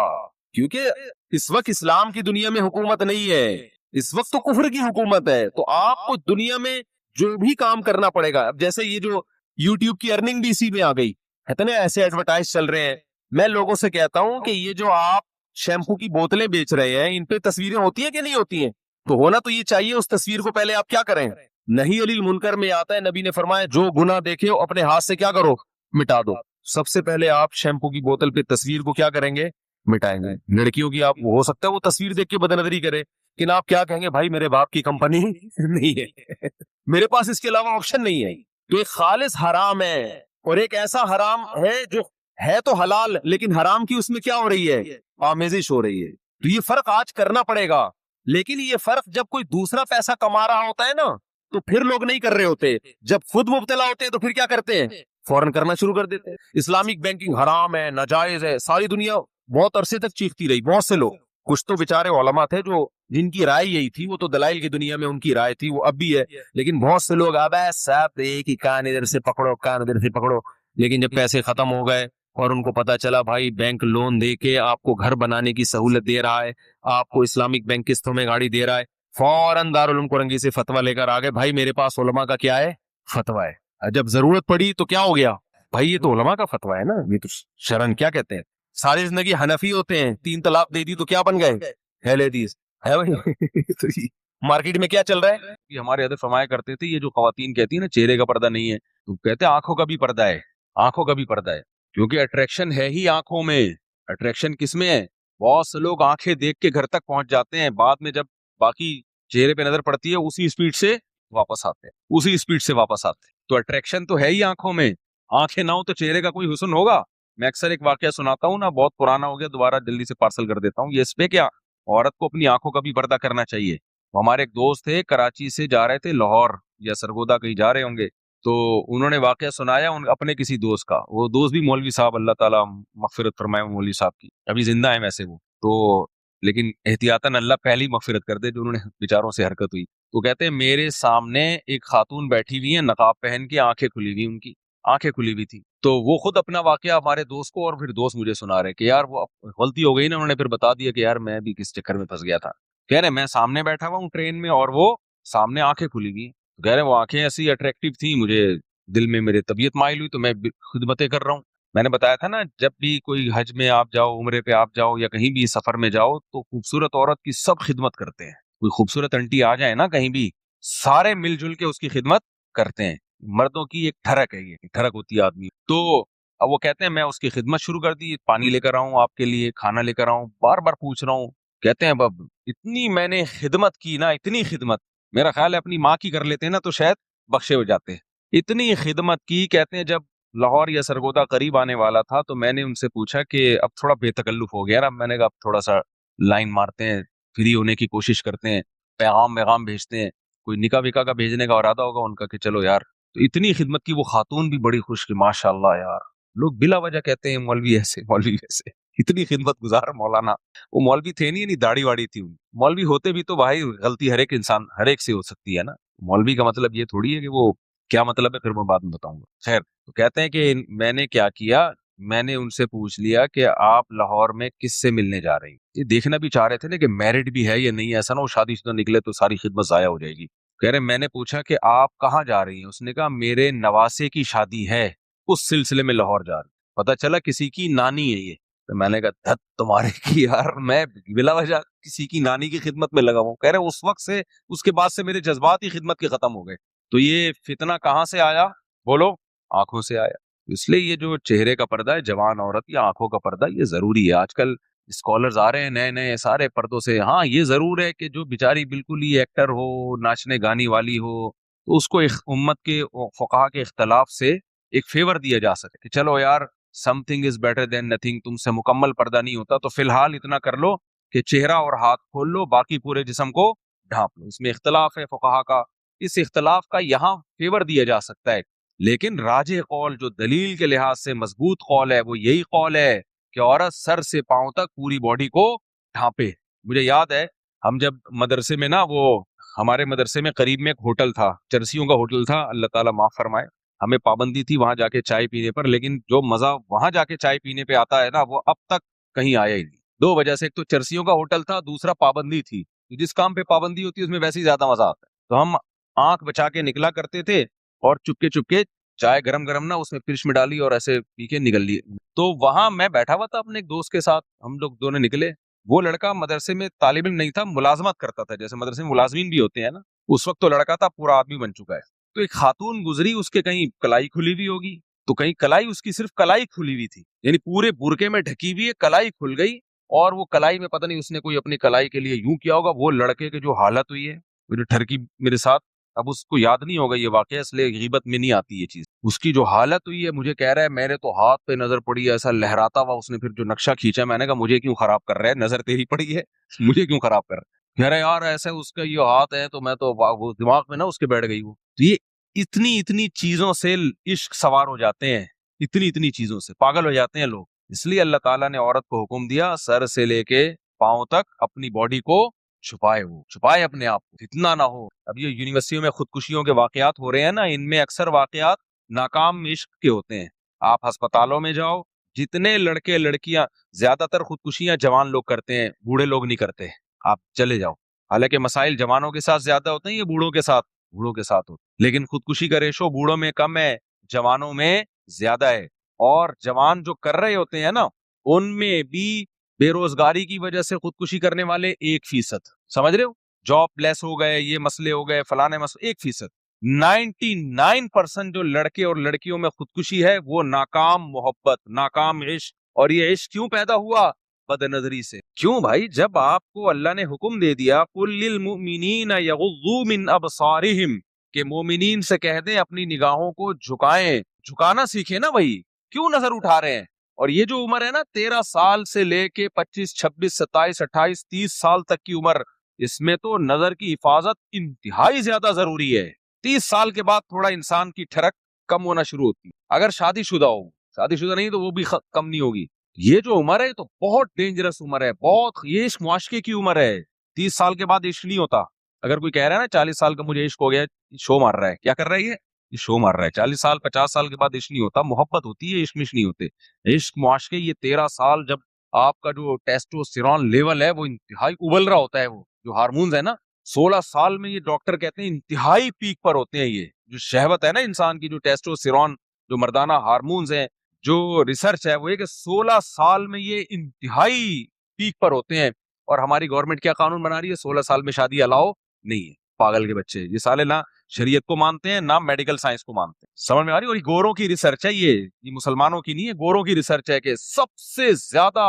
کیونکہ اس وقت اسلام کی دنیا میں حکومت نہیں ہے, اس وقت تو کفر کی حکومت ہے, تو آپ کو دنیا میں جو بھی کام کرنا پڑے گا. اب جیسے یہ جو یوٹیوب کی ارننگ بھی اسی میں آ گئی ہے نا, ایسے ایڈورٹائز چل رہے ہیں. میں لوگوں سے کہتا ہوں کہ یہ جو آپ شیمپو کی بوتلیں بیچ رہے ہیں ان پہ تصویریں ہوتی ہیں کہ نہیں ہوتی ہیں؟ تو ہونا تو یہ چاہیے, اس تصویر کو پہلے آپ کیا کریں؟ نہیں علی المنکر میں آتا ہے, نبی نے فرمایا جو گناہ دیکھے ہو اپنے ہاتھ سے کیا کرو, مٹا دو. سب سے پہلے آپ شیمپو کی بوتل پہ تصویر کو کیا کریں گے؟ مٹائیں گے. لڑکیوں کی آپ ہو سکتا ہے وہ تصویر دیکھ کے بدنظری کرے, لیکن آپ کیا کہیں گے؟ بھائی میرے باپ کی کمپنی نہیں ہے, میرے پاس اس کے علاوہ آپشن نہیں ہے. تو ایک خالص حرام ہے اور ایک ایسا حرام ہے جو ہے تو حلال لیکن حرام کی اس میں کیا ہو رہی ہے؟ آمیزش ہو رہی ہے. تو یہ فرق آج کرنا پڑے گا, لیکن یہ فرق جب کوئی دوسرا پیسہ کما رہا ہوتا ہے نا تو پھر لوگ نہیں کر رہے ہوتے. جب خود مبتلا ہوتے ہیں تو پھر کیا کرتے ہیں؟ فوراً کرنا شروع کر دیتے ہیں. اسلامک بینکنگ حرام ہے, ناجائز ہے, ساری دنیا بہت عرصے تک چیختی رہی. بہت سے لوگ, کچھ تو بیچارے علماء تھے جو جن کی رائے یہی تھی, وہ تو دلائل کی دنیا میں ان کی رائے تھی, وہ اب بھی ہے, لیکن بہت سے لوگ اب صاحب ایک ہی کان ادھر سے پکڑو کان ادھر سے پکڑو. لیکن جب پیسے ختم ہو گئے اور ان کو پتا چلا بھائی بینک لون دے کے آپ کو گھر بنانے کی سہولت دے رہا ہے, آپ کو اسلامک بینک قسطوں میں گاڑی دے رہا ہے, فوراً دارالعلوم کرنگی سے فتویٰ لے کر آگے, بھائی میرے پاس علماء کا کیا ہے؟ فتویٰ ہے. جب ضرورت پڑی تو کیا ہو گیا؟ بھائی یہ تو علماء کا فتویٰ ہے نا, یہ تو شرعن کیا کہتے ہیں, ساری زندگی حنفی ہوتے ہیں, 3 طلاق دے دی تو کیا بن گئے؟ اہل حدیث ہے بھائی. مارکیٹ میں کیا چل رہا ہے؟ یہ ہمارے حضرت فرمایا کرتے تھے, یہ جو خواتین کہتی ہیں نا چہرے کا پردہ نہیں ہے, تو کہتے ہیں آنکھوں کا بھی پردہ ہے, آنکھوں کا بھی پردہ ہے, کیونکہ اٹریکشن ہے ہی آنکھوں میں. اٹریکشن کس میں ہے؟ بہت سے لوگ آنکھیں دیکھ کے گھر تک پہنچ جاتے ہیں, بعد میں جب باقی چہرے پہ نظر پڑتی ہے اسی اسپیڈ سے واپس آتے ہیں, اسی اسپیڈ سے واپس آتے ہیں. تو اٹریکشن تو ہے ہی آنکھوں میں, آنکھیں نہ ہو تو چہرے کا کوئی حسن ہوگا؟ میں اکثر ایک واقعہ سناتا ہوں نا, بہت پرانا ہو گیا, دوبارہ جلدی سے پارسل کر دیتا ہوں. یہ اس پہ کیا عورت کو اپنی آنکھوں کا بھی پردہ کرنا چاہیے. ہمارے ایک دوست تھے, کراچی سے جا رہے تھے لاہور یا سرگودا کہیں جا رہے ہوں گے, تو انہوں نے واقعہ سنایا اپنے کسی دوست کا. وہ دوست بھی مولوی صاحب, اللہ تعالیٰ مغفرت فرمائے مولوی صاحب کی, ابھی زندہ ہیں ویسے وہ تو, لیکن احتیاطاً اللہ پہلی مغفرت کر دے جو انہوں نے بیچاروں سے حرکت ہوئی. تو کہتے ہیں میرے سامنے ایک خاتون بیٹھی ہوئی ہیں نقاب پہن کے, آنکھیں کھلی ہوئی, ان کی آنکھیں کھلی ہوئی تھی. تو وہ خود اپنا واقعہ ہمارے دوست کو اور پھر دوست مجھے سنا رہے کہ یار وہ غلطی ہو گئی نا. انہوں نے پھر بتا دیا کہ یار میں بھی کس چکر میں پھنس گیا تھا. کہہ رہے میں سامنے بیٹھا ہوا ہوں ٹرین میں اور وہ سامنے آنکھیں کھلی ہوئی. کہہ رہے وہ آنکھیں ایسی اٹریکٹیو تھیں, مجھے دل میں میرے طبیعت مائل ہوئی تو میں خدمتیں کر رہا ہوں. میں نے بتایا تھا نا, جب بھی کوئی حج میں آپ جاؤ, عمرے پہ آپ جاؤ یا کہیں بھی سفر میں جاؤ, تو خوبصورت عورت کی سب خدمت کرتے ہیں. کوئی خوبصورت انٹی آ جائے نا کہیں بھی, سارے مل جل کے اس کی خدمت کرتے ہیں. مردوں کی ایک ٹھڑک ہے, یہ ٹھڑک ہوتی ہے آدمی. تو اب وہ کہتے ہیں میں اس کی خدمت شروع کر دی, پانی لے کر آؤں آپ کے لیے, کھانا لے کر آؤں, بار بار پوچھ رہا ہوں. کہتے ہیں بب اتنی میں نے خدمت کی نا, اتنی خدمت, میرا خیال ہے اپنی ماں کی کر لیتے ہیں نا تو شاید بخشے ہو جاتے ہیں. اتنی خدمت کی. کہتے ہیں جب لاہور یا سرگودا قریب آنے والا تھا تو میں نے ان سے پوچھا کہ اب تھوڑا بے تکلف ہو گیا نا, میں نے کہا اب تھوڑا سا لائن مارتے ہیں, فری ہونے کی کوشش کرتے ہیں, پیغام بھیجتے ہیں, کوئی نکاح وکاح کا بھیجنے کا ارادہ ہوگا ان کا کہ چلو یار. تو اتنی خدمت کی. وہ خاتون بھی بڑی خوش کی, ماشاء اللہ یار. لوگ بلا وجہ کہتے ہیں مولوی ایسے مولوی ویسے, اتنی خدمت گزار مولانا. وہ مولوی تھے نہیں داڑھی واڑی تھی. مولوی ہوتے بھی تو بھائی غلطی ہر ایک انسان ہر ایک سے ہو سکتی ہے نا. مولوی کا مطلب یہ تھوڑی ہے کہ وہ کیا مطلب ہے پھر میں بعد میں بتاؤں گا. خیر, تو کہتے ہیں کہ میں نے کیا کیا, میں نے ان سے پوچھ لیا کہ آپ لاہور میں کس سے ملنے جا رہی ہیں. یہ دیکھنا بھی چاہ رہے تھے نا کہ میرڈ بھی ہے یا نہیں, ایسا نہ وہ شادی شدہ نکلے تو ساری خدمت ضائع ہو جائے گی. کہہ رہے میں نے پوچھا کہ آپ کہاں جا رہی ہیں. اس نے کہا میرے نواسے کی شادی ہے, اس سلسلے میں لاہور جا رہی. پتا چلا کسی کی نانی ہے یہ. تو میں نے کہا دھت تمہارے کی یار, میں بلا وجہ کسی کی نانی کی خدمت میں لگا ہوں. کہہ رہے اس وقت سے اس کے بعد سے میرے جذبات ہی خدمت کے ختم ہو گئے. تو یہ فتنہ کہاں سے آیا بولو؟ آنکھوں سے آیا. اس لیے یہ جو چہرے کا پردہ ہے, جوان عورت یا آنکھوں کا پردہ, یہ ضروری ہے. آج کل اسکالرز آ رہے ہیں نئے نئے سارے پردوں سے. ہاں یہ ضرور ہے کہ جو بیچاری بالکل ہی ایکٹر ہو, ناچنے گانے والی ہو, تو اس کو امت کے فقہا کے اختلاف سے ایک فیور دیا جا سکے کہ چلو یار some thing is better than nothing, تم سے مکمل پردہ نہیں ہوتا تو فی الحال اتنا کر لو کہ چہرہ اور ہاتھ کھول لو, باقی پورے جسم کو ڈھانپ لو. اس میں اختلاف ہے فقہا کا, اس اختلاف کا یہاں فیور دیا جا سکتا ہے. لیکن راجح قول جو دلیل کے لحاظ سے مضبوط قول ہے وہ یہی قول ہے کہ عورت سر سے پاؤں تک پوری باڈی کو ڈھانپے. مجھے یاد ہے ہم جب مدرسے میں نا, وہ ہمارے مدرسے میں قریب میں ایک ہوٹل تھا, چرسیوں کا ہوٹل تھا, اللہ تعالیٰ معاف فرمائے, ہمیں پابندی تھی وہاں جا کے چائے پینے پر, لیکن جو مزہ وہاں جا کے چائے پینے پہ آتا ہے نا وہ اب تک کہیں آیا ہی نہیں. دو وجہ سے, ایک تو چرسیوں کا ہوٹل تھا, دوسرا پابندی تھی. جس کام پہ پابندی ہوتی ہے اس میں ویسے ہی زیادہ مزہ آتا ہے. تو ہم آنکھ بچا کے نکلا کرتے تھے اور چپکے چائے گرم گرم نا اس میں فرش میں ڈالی اور ایسے پی کے نکل لیے. تو وہاں میں بیٹھا ہوا تھا اپنے ایک دوست کے ساتھ, ہم لوگ دونوں نکلے. وہ لڑکا مدرسے میں طالب علم نہیں تھا, ملازمت کرتا تھا, جیسے مدرسے میں ملازمین بھی ہوتے ہیں نا, اس وقت تو لڑکا تھا پورا آدمی بن چکا ہے. تو ایک خاتون گزری, اس کے کہیں کلائی کھلی ہوئی ہوگی, تو کہیں کلائی اس کی صرف کلائی کھلی ہوئی تھی, یعنی پورے برقعے میں ڈھکی ہوئی ہے, کلائی کھل گئی, اور وہ کلائی میں پتہ نہیں اس نے کوئی اپنی کلائی کے لیے یوں کیا ہوگا. وہ لڑکے کی جو حالت ہوئی ہے, وہ جو ٹھرکی میرے ساتھ, اب اس کو یاد نہیں ہوگا یہ واقعہ, اس لیے غیبت میں نہیں آتی یہ چیز. اس کی جو حالت ہوئی ہے, مجھے کہہ رہا ہے میرے تو ہاتھ پہ نظر پڑی ہے ایسا لہراتا ہوا. اس نے پھر جو نقشہ کھینچا, میں نے کہا مجھے کیوں خراب کر رہا ہے, نظر تیری پڑی ہے, مجھے کیوں خراب کر رہا ہے. کہہ رہا ہے یار ایسا اس کا یہ ہاتھ ہے, تو میں تو وہ دماغ میں نا اس کے بیٹھ گئی ہوں. تو یہ اتنی چیزوں سے عشق سوار ہو جاتے ہیں, اتنی چیزوں سے پاگل ہو جاتے ہیں لوگ. اس لیے اللہ تعالیٰ نے عورت کو حکم دیا سر سے لے کے پاؤں تک اپنی باڈی کو چھپائے اپنے آپ کو, اتنا نہ ہو. اب یہ یونیورسٹیوں میں خودکشیوں کے واقعات ہو رہے ہیں نا, ان میں اکثر واقعات ناکام عشق کے ہوتے ہیں. آپ ہسپتالوں میں جاؤ, جتنے لڑکے لڑکیاں, زیادہ تر خودکشیاں جوان لوگ کرتے ہیں, بوڑھے لوگ نہیں کرتے. آپ چلے جاؤ, حالانکہ مسائل جوانوں کے ساتھ زیادہ ہوتے ہیں, یہ بوڑھوں کے ساتھ ہوتے ہیں. لیکن خودکشی کا ریشو بوڑھوں میں کم ہے, جوانوں میں زیادہ ہے. اور جوان جو کر رہے ہوتے ہیں نا, ان میں بھی بے روزگاری کی وجہ سے خودکشی کرنے والے 1%, سمجھ رہے ہو, جاب لیس ہو گئے, یہ مسئلے ہو گئے, فلانے مسئلے, 1%. 99% جو لڑکے اور لڑکیوں میں خودکشی ہے وہ ناکام محبت, ناکام عشق. اور یہ عشق کیوں پیدا ہوا؟ بد نظری سے. کیوں بھائی, جب آپ کو اللہ نے حکم دے دیا قُل لِّلْمُؤْمِنِينَ يَغُضُّوا مِنْ أَبْصَارِهِمْ, کہ مومنین سے کہہ دیں اپنی نگاہوں کو جھکائیں, جھکانا سیکھیں نا بھائی, کیوں نظر اٹھا رہے ہیں؟ اور یہ جو عمر ہے نا 13 سال سے لے کے 25, 26, 27, 28, 30 سال تک کی عمر, اس میں تو نظر کی حفاظت انتہائی زیادہ ضروری ہے. 30 سال کے بعد تھوڑا انسان کی ٹھڑک کم ہونا شروع ہوتی ہے, اگر شادی شدہ ہو. شادی شدہ نہیں تو وہ بھی کم نہیں ہوگی. یہ جو عمر ہے تو بہت ڈینجرس عمر ہے, بہت, یہ عشق معاشقے کی عمر ہے. 30 سال کے بعد عشق نہیں ہوتا. اگر کوئی کہہ رہا ہے نا 40 سال کا مجھے عشق ہو گیا, شو مار رہا ہے. کیا کر رہا ہے یہ شو مار رہا ہے. 40 سال 50 سال کے بعد عشق نہیں ہوتا, محبت ہوتی ہے, عشق نہیں ہوتے. عشق معاشقے یہ 13 سال جب آپ کا جو ٹیسٹوسٹیرون لیول ہے وہ انتہائی ابل رہا ہوتا ہے, وہ جو ہارمونز ہے نا 16 سال میں یہ ڈاکٹر کہتے ہیں انتہائی پیک پر ہوتے ہیں. یہ جو شہوت ہے نا انسان کی, جو ٹیسٹوسٹیرون, جو مردانہ ہارمونز ہیں, جو ریسرچ ہے وہ یہ کہ 16 سال میں یہ انتہائی پیک پر ہوتے ہیں. اور ہماری گورنمنٹ کیا قانون بنا رہی ہے, 16 سال میں شادی الاؤ نہیں ہے. پاگل کے بچے, یہ سالے نہ شریعت کو مانتے ہیں نہ میڈیکل سائنس کو مانتے ہیں. سمجھ میں آ رہی ہے؟ اور یہ گوروں کی ریسرچ ہے, یہ مسلمانوں کی نہیں ہے, گوروں کی ریسرچ ہے کہ سب سے زیادہ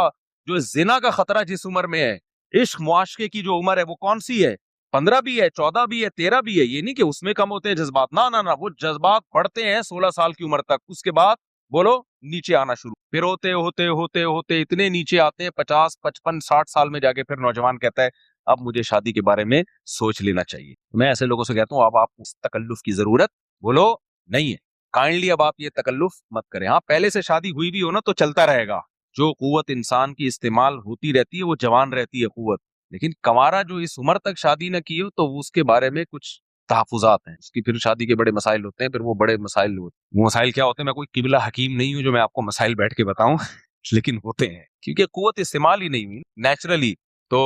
جو زنا کا خطرہ جس عمر میں ہے, عشق معاشقے کی جو عمر ہے وہ کون سی ہے؟ 15 بھی ہے, 14 بھی ہے, 13 بھی ہے. یہ نہیں کہ اس میں کم ہوتے ہیں جذبات, نہ, وہ جذبات بڑھتے ہیں 16 سال کی عمر تک. اس کے بعد بولو نیچے آنا شروع, پھر ہوتے اتنے نیچے آتے ہیں 50, 55, 60 سال میں جا کے پھر نوجوان کہتا ہے اب مجھے شادی کے بارے میں سوچ لینا چاہیے. میں ایسے لوگوں سے کہتا ہوں اب آپ اس تکلف کی ضرورت بولو نہیں ہے, کائنڈلی اب آپ یہ تکلف مت کریں. ہاں پہلے سے شادی ہوئی بھی ہو نا تو چلتا رہے گا, جو قوت انسان کی استعمال ہوتی رہتی ہے وہ جوان رہتی ہے قوت. لیکن کنوارا جو اس عمر تک شادی نہ کی ہو تو اس کے بارے میں کچھ تحفظات ہیں, اس کی پھر شادی کے بڑے مسائل ہوتے ہیں. پھر وہ بڑے مسائل ہوتے ہیں, وہ مسائل کیا ہوتے ہیں, میں کوئی قبلہ حکیم نہیں ہوں جو میں آپ کو مسائل بیٹھ کے بتاؤں لیکن ہوتے ہیں, کیونکہ قوت استعمال ہی نہیں ہوئی نیچرلی, تو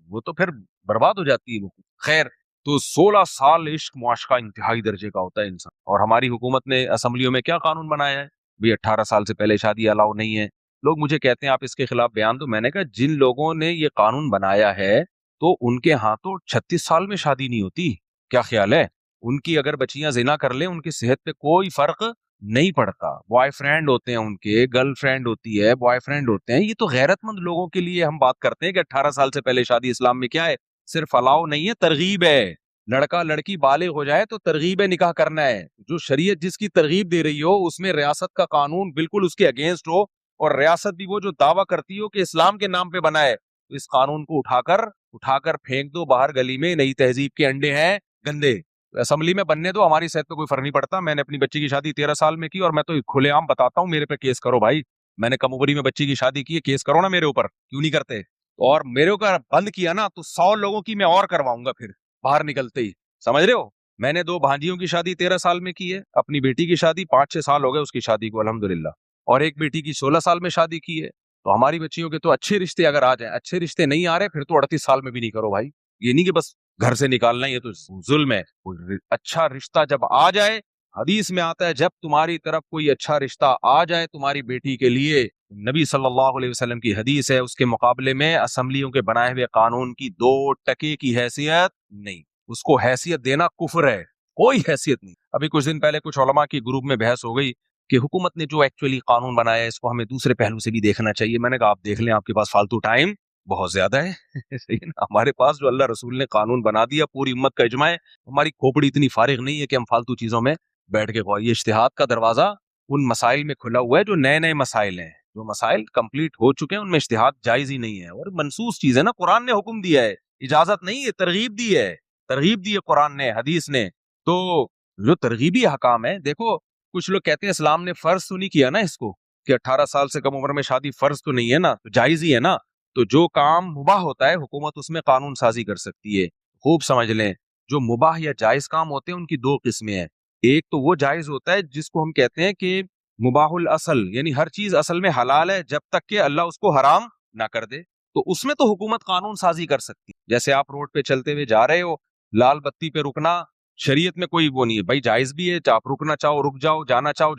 وہ تو پھر برباد ہو جاتی ہے وہ. خیر, تو 16 سال عشق معاشقہ انتہائی درجے کا ہوتا ہے انسان. اور ہماری حکومت نے اسمبلیوں میں کیا قانون بنایا ہے بھئی 18 سال سے پہلے شادی الاؤ نہیں ہے. لوگ مجھے کہتے ہیں آپ اس کے خلاف بیان دو. میں نے کہا جن لوگوں نے یہ قانون بنایا ہے تو ان کے ہاں تو 36 سال میں شادی نہیں ہوتی. کیا خیال ہے, ان کی اگر بچیاں زنا کر لیں ان کی صحت پہ کوئی فرق نہیں پڑھتا. بوائے فرینڈ ہوتے ہیں ان کے, گرل فرینڈ ہوتی ہے, بوائے فرینڈ ہوتے ہیں. یہ تو غیرت مند لوگوں کے لیے ہم بات کرتے ہیں کہ 18 سال سے پہلے شادی اسلام میں کیا ہے, صرف الاؤ نہیں ہے, ترغیب ہے. لڑکا لڑکی بالغ ہو جائے تو ترغیب ہے نکاح کرنا ہے. جو شریعت جس کی ترغیب دے رہی ہو اس میں ریاست کا قانون بالکل اس کے اگینسٹ ہو, اور ریاست بھی وہ جو دعویٰ کرتی ہو کہ اسلام کے نام پہ بنا ہے, تو اس قانون کو اٹھا کر پھینک دو باہر گلی میں. نئی تہذیب کے انڈے ہیں گندے, اسمبلی میں بننے دو, ہماری صحت پہ کوئی فرق نہیں پڑتا. میں نے اپنی بچی کی شادی 13 سال میں کی, اور میں تو کھلے عام بتاتا ہوں, میرے پہ کیس کرو بھائی. میں نے کم عمری میں بچی کی شادی کی ہے, کیس کرو نا میرے اوپر, کیوں نہیں کرتے؟ اور میرے اوپر بند کیا نا تو 100 لوگوں کی میں اور کرواؤں گا پھر باہر نکلتے ہی, سمجھ رہے ہو. میں نے 2 بھانجیوں کی شادی 13 سال میں کی ہے, اپنی بیٹی کی شادی 5-6 سال ہو گئے اس کی شادی کو الحمدللہ, اور ایک بیٹی کی 16 سال میں شادی کی ہے. تو ہماری بچیوں کے تو اچھے رشتے اگر آ جائیں, اچھے رشتے نہیں آ رہے پھر تو 38 سال میں بھی نہیں کرو بھائی. یہ نہیں کہ بس گھر سے نکالنا, یہ تو ظلم ہے. اچھا رشتہ جب آ جائے, حدیث میں آتا ہے جب تمہاری طرف کوئی اچھا رشتہ آ جائے تمہاری بیٹی کے لیے, نبی صلی اللہ علیہ وسلم کی حدیث ہے, اس کے مقابلے میں اسمبلیوں کے بنائے ہوئے قانون کی 2 ٹکے کی حیثیت نہیں. اس کو حیثیت دینا کفر ہے, کوئی حیثیت نہیں. ابھی کچھ دن پہلے کچھ علماء کی گروپ میں بحث ہو گئی کہ حکومت نے جو ایکچولی قانون بنایا ہے اس کو ہمیں دوسرے پہلو سے بھی دیکھنا چاہیے. میں نے کہا آپ دیکھ لیں, آپ کے پاس فالتو ٹائم بہت زیادہ ہے. صحیح ہے نا, ہمارے پاس جو اللہ رسول نے قانون بنا دیا پوری امت کا اجماع ہے, ہماری کھوپڑی اتنی فارغ نہیں ہے کہ ہم فالتو چیزوں میں بیٹھ کے یہ اجتہاد کا دروازہ ان مسائل میں کھلا ہوا ہے جو نئے مسائل ہیں. جو مسائل کمپلیٹ ہو چکے ہیں ان میں اجتہاد جائز ہی نہیں ہے, اور منسوس چیز ہے نا. قرآن نے حکم دیا ہے, اجازت نہیں ہے, ترغیب دی ہے قرآن نے, حدیث نے. تو جو ترغیبی حکام ہے, دیکھو کچھ لوگ کہتے ہیں اسلام نے فرض تو نہیں کیا نا اس کو, کہ 18 سال سے کم عمر میں شادی فرض تو نہیں ہے نا, تو جائز ہی ہے نا. تو جو کام مباح ہوتا ہے حکومت اس میں قانون سازی کر سکتی ہے. خوب سمجھ لیں, جو مباح یا جائز کام ہوتے ہیں ان کی 2 قسمیں ہیں. ایک تو وہ جائز ہوتا ہے جس کو ہم کہتے ہیں کہ مباح الاصل, یعنی ہر چیز اصل میں حلال ہے جب تک کہ اللہ اس کو حرام نہ کر دے, تو اس میں تو حکومت قانون سازی کر سکتی ہے. جیسے آپ روڈ پہ چلتے ہوئے جا رہے ہو, لال بتی پہ رکنا شریعت میں کوئی وہ نہیں ہے بھائی, جائز بھی ہے, آپ رکنا چاہو رک جاؤ, جانا چاہو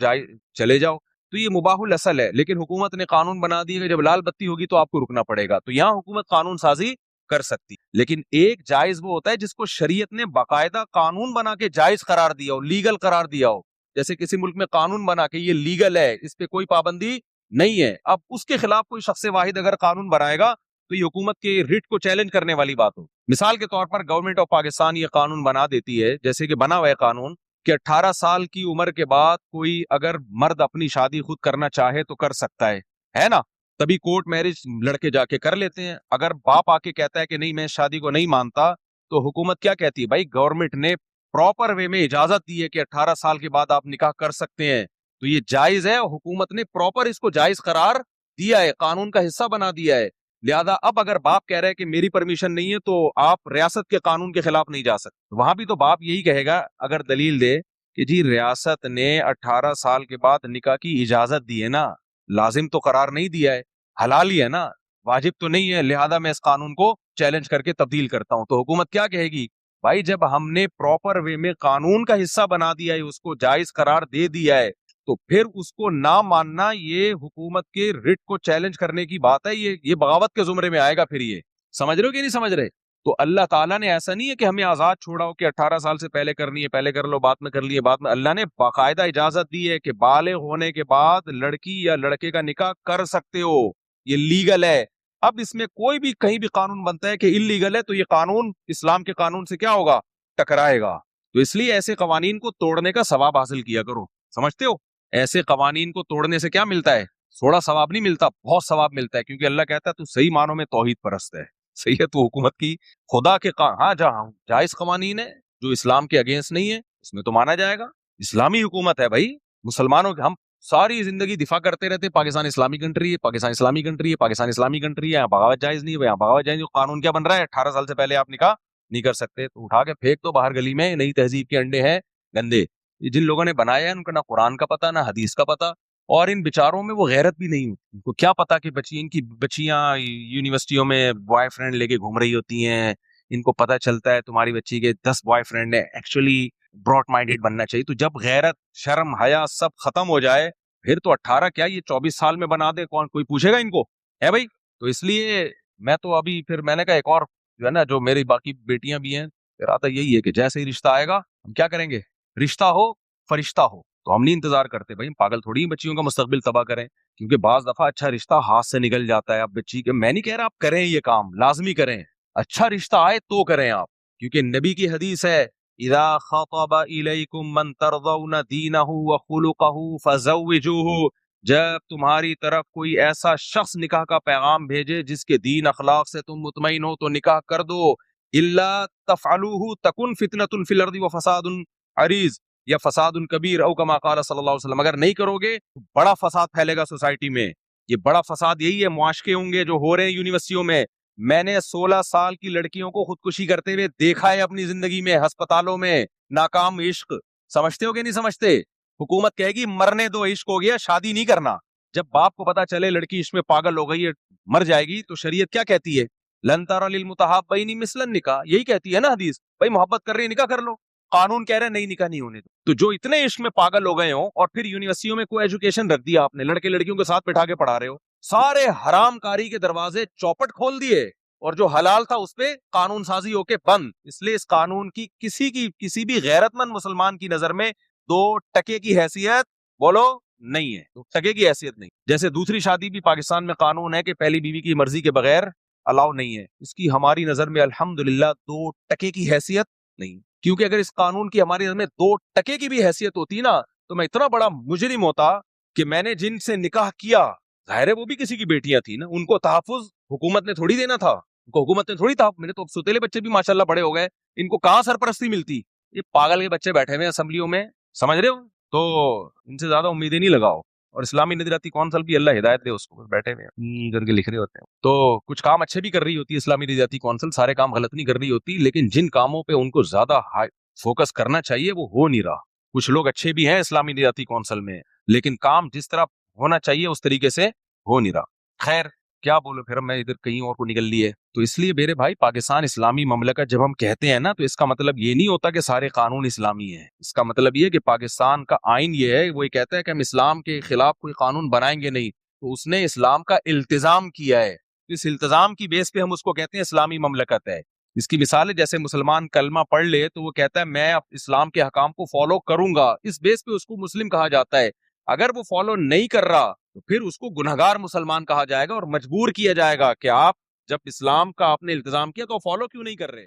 چلے جاؤ, تو یہ مباح الاصل ہے. لیکن حکومت نے قانون بنا دیا کہ جب لال بتی ہوگی تو آپ کو رکنا پڑے گا, تو یہاں حکومت قانون سازی کر سکتی. لیکن ایک جائز وہ ہوتا ہے جس کو شریعت نے باقاعدہ قانون بنا کے جائز قرار دیا ہو, لیگل قرار دیا ہو. جیسے کسی ملک میں قانون بنا کے یہ لیگل ہے, اس پہ کوئی پابندی نہیں ہے, اب اس کے خلاف کوئی شخص واحد اگر قانون بنائے گا تو یہ حکومت کے ریٹ کو چیلنج کرنے والی بات ہو. مثال کے طور پر گورنمنٹ آف پاکستان یہ قانون بنا دیتی ہے, جیسے کہ بنا ہوا ہے قانون کہ 18 سال کی عمر کے بعد کوئی اگر مرد اپنی شادی خود کرنا چاہے تو کر سکتا ہے نا. تبھی کورٹ میرج لڑکے جا کے کر لیتے ہیں. اگر باپ آ کے کہتا ہے کہ نہیں میں شادی کو نہیں مانتا, تو حکومت کیا کہتی ہے, بھائی گورنمنٹ نے پراپر وے میں اجازت دی ہے کہ 18 سال کے بعد آپ نکاح کر سکتے ہیں, تو یہ جائز ہے, حکومت نے پراپر اس کو جائز قرار دیا ہے, قانون کا حصہ بنا دیا ہے. لہذا اب اگر باپ کہہ رہے ہیں کہ میری پرمیشن نہیں ہے تو آپ ریاست کے قانون کے خلاف نہیں جا سکتے, وہاں بھی تو باپ یہی کہے گا اگر دلیل دے کہ جی ریاست نے 18 سال کے بعد نکاح کی اجازت دی ہے نا, لازم تو قرار نہیں دیا ہے, حلال ہی ہے نا, واجب تو نہیں ہے, لہذا میں اس قانون کو چیلنج کر کے تبدیل کرتا ہوں. تو حکومت کیا کہے گی, بھائی جب ہم نے پراپر وے میں قانون کا حصہ بنا دیا ہے, اس کو جائز قرار دے دیا ہے, تو پھر اس کو نہ ماننا یہ حکومت کے رٹ کو چیلنج کرنے کی بات ہے, یہ بغاوت کے زمرے میں آئے گا. پھر یہ سمجھ رہے ہو کہ نہیں سمجھ رہے؟ تو اللہ تعالیٰ نے ایسا نہیں ہے کہ ہمیں آزاد چھوڑا ہو کہ 18 سال سے پہلے کرنی ہے پہلے کر لو, بعد میں کر لیے بعد میں. اللہ نے باقاعدہ اجازت دی ہے کہ بالغ ہونے کے بعد لڑکی یا لڑکے کا نکاح کر سکتے ہو, یہ لیگل ہے. اب اس میں کوئی بھی کہیں بھی قانون بنتا ہے کہ انلیگل ہے, تو یہ قانون اسلام کے قانون سے کیا ہوگا, ٹکرائے گا. تو اس لیے ایسے قوانین کو توڑنے کا ثواب حاصل کیا کرو, سمجھتے ہو؟ ایسے قوانین کو توڑنے سے کیا ملتا ہے, تھوڑا ثواب نہیں ملتا, بہت ثواب ملتا ہے, کیونکہ اللہ کہتا ہے تو صحیح معنوں میں توحید پرست ہے. صحیح ہے, تو حکومت کی خدا کے ہاں جہاں جائز قوانین ہے جو اسلام کے اگینسٹ نہیں ہے اس میں تو مانا جائے گا. اسلامی حکومت ہے بھائی, مسلمانوں کے ہم ساری زندگی دفاع کرتے رہتے, پاکستان اسلامی کنٹری ہے, پاکستان اسلامی کنٹری ہے, پاکستان اسلامی کنٹری ہے, یہاں بغاوت جائز نہیں ہے, یہاں بغاوت جائز. قانون کیا بن رہا ہے, 18 سال سے پہلے آپ نکاح نہیں کر سکتے, تو اٹھا کے پھینک دو باہر گلی میں, نئی تہذیب کے انڈے ہیں گندے. جن لوگوں نے بنایا ہے ان کا نہ قرآن کا پتہ نہ حدیث کا پتہ, اور ان بیچاروں میں وہ غیرت بھی نہیں ہوتی. ان کو کیا پتا کہ ان کی بچیاں یونیورسٹیوں میں بوائے فرینڈ لے کے گھوم رہی ہوتی ہیں, ان کو پتہ چلتا ہے تمہاری بچی کے 10 بوائے فرینڈ ہیں. ایکچولی براڈ مائنڈیڈ بننا چاہیے. تو جب غیرت شرم حیا سب ختم ہو جائے پھر تو 18 کیا یہ 24 سال میں بنا دے, کون کوئی پوچھے گا ان کو, ہے بھائی. تو اس لیے میں تو ابھی پھر میں نے کہا ایک اور جو ہے نا, جو میری باقی بیٹیاں بھی ہیں, ارادہ یہی ہے کہ جیسے ہی رشتہ آئے گا ہم کیا کریں گے, رشتہ ہو فرشتہ ہو, تو ہم نہیں انتظار کرتے بھائی، ہم پاگل تھوڑی ہیں بچیوں کا مستقبل تباہ کریں، کیونکہ بعض دفعہ اچھا رشتہ ہاتھ سے نکل جاتا ہے. اب بچی کے، میں نہیں کہہ رہا آپ کریں یہ کام، لازمی کریں، اچھا رشتہ آئے تو کریں آپ، کیونکہ نبی کی حدیث ہے اذا خطب الیکم من ترضون دینہ وخلقہ فزوجوہ، جب تمہاری طرف کوئی ایسا شخص نکاح کا پیغام بھیجے جس کے دین اخلاق سے تم مطمئن ہو تو نکاح کر دو. الا تفعلوہ تکن فتنۃ فی الارض وفساد عریض، یا فساد کبیر، او کما قال صلی اللہ علیہ وسلم. اگر نہیں کرو گے تو بڑا فساد پھیلے گا سوسائٹی میں. یہ بڑا فساد یہی ہے، معاشقے ہوں گے جو ہو رہے ہیں یونیورسٹیوں میں. میں نے 16 سال کی لڑکیوں کو خودکشی کرتے ہوئے دیکھا ہے اپنی زندگی میں، ہسپتالوں میں. ناکام عشق، سمجھتے ہو کہ نہیں سمجھتے؟ حکومت کہے گی مرنے دو، عشق ہو گیا، شادی نہیں کرنا. جب باپ کو پتا چلے لڑکی عشق میں پاگل ہو گئی ہے، مر جائے گی، تو شریعت کیا کہتی ہے؟ لن تر للمتحابین مثل النکاح، یہی کہتی ہے نا حدیث. بھائی محبت کر رہی ہے نکاح کر لو. قانون کہہ رہے ہیں نہیں نکاح نہیں ہونے دو. تو جو اتنے عشق میں پاگل ہو گئے ہوں اور پھر یونیورسٹیوں میں کوئی ایجوکیشن رکھ دیا آپ نے، لڑکے لڑکیوں کے ساتھ بٹھا کے پڑھا رہے ہو، سارے حرام کاری کے دروازے چوپٹ کھول دیے، اور جو حلال تھا اس پہ قانون سازی ہو کے بند. اس لیے اس قانون کی کسی بھی غیرت مند مسلمان کی نظر میں 2% کی حیثیت بولو نہیں ہے، 2% کی حیثیت نہیں. جیسے دوسری شادی بھی پاکستان میں قانون ہے کہ پہلی بیوی کی مرضی کے بغیر الاؤ نہیں ہے، اس کی ہماری نظر میں الحمدللہ 2% کی حیثیت نہیں. کیونکہ اگر اس قانون کی ہماری نظر میں 2% کی بھی حیثیت ہوتی نا، تو میں اتنا بڑا مجرم ہوتا کہ میں نے جن سے نکاح کیا، ظاہر ہے وہ بھی کسی کی بیٹیاں تھیں نا، ان کو تحفظ حکومت نے تھوڑی دینا تھا، ان کو حکومت نے تھوڑی تھا. میرے تو ستیلے بچے بھی ماشاءاللہ بڑے ہو گئے، ان کو کہاں سرپرستی ملتی؟ یہ پاگل کے بچے بیٹھے ہوئے اسمبلیوں میں، سمجھ رہے ہو؟ تو ان سے زیادہ امیدیں نہیں لگاؤ. اور اسلامی نظریاتی کونسل بھی اللہ ہدایت دے اس کو، بیٹھے ہوئے کر کے لکھ رہے ہوتے ہیں. تو کچھ کام اچھے بھی کر رہی ہوتی ہے اسلامی نظریاتی کونسل، سارے کام غلط نہیں کر رہی ہوتی، لیکن جن کاموں پہ ان کو زیادہ فوکس کرنا چاہیے وہ ہو نہیں رہا. کچھ لوگ اچھے بھی ہیں اسلامی نظریاتی کونسل میں، لیکن کام جس طرح ہونا چاہیے اس طریقے سے ہو نہیں رہا. خیر کیا بولو، پھر میں ادھر کہیں اور کو نکل لیے. تو اس لیے میرے بھائی، پاکستان اسلامی مملکت جب ہم کہتے ہیں نا، تو اس کا مطلب یہ نہیں ہوتا کہ سارے قانون اسلامی ہیں. اس کا مطلب یہ کہ پاکستان کا آئین یہ ہے، وہ یہ کہتا ہے کہ ہم اسلام کے خلاف کوئی قانون بنائیں گے نہیں. تو اس نے اسلام کا التزام کیا ہے، اس التزام کی بیس پہ ہم اس کو کہتے ہیں اسلامی مملکت ہے. اس کی مثال ہے جیسے مسلمان کلمہ پڑھ لے تو وہ کہتا ہے میں اسلام کے حکام کو فالو کروں گا، اس بیس پہ اس کو مسلم کہا جاتا ہے. اگر وہ فالو نہیں کر رہا تو پھر اس کو گنہگار مسلمان کہا جائے گا اور مجبور کیا جائے گا کہ آپ جب اسلام کا آپ نے التزام کیا تو فالو کیوں نہیں کر رہے.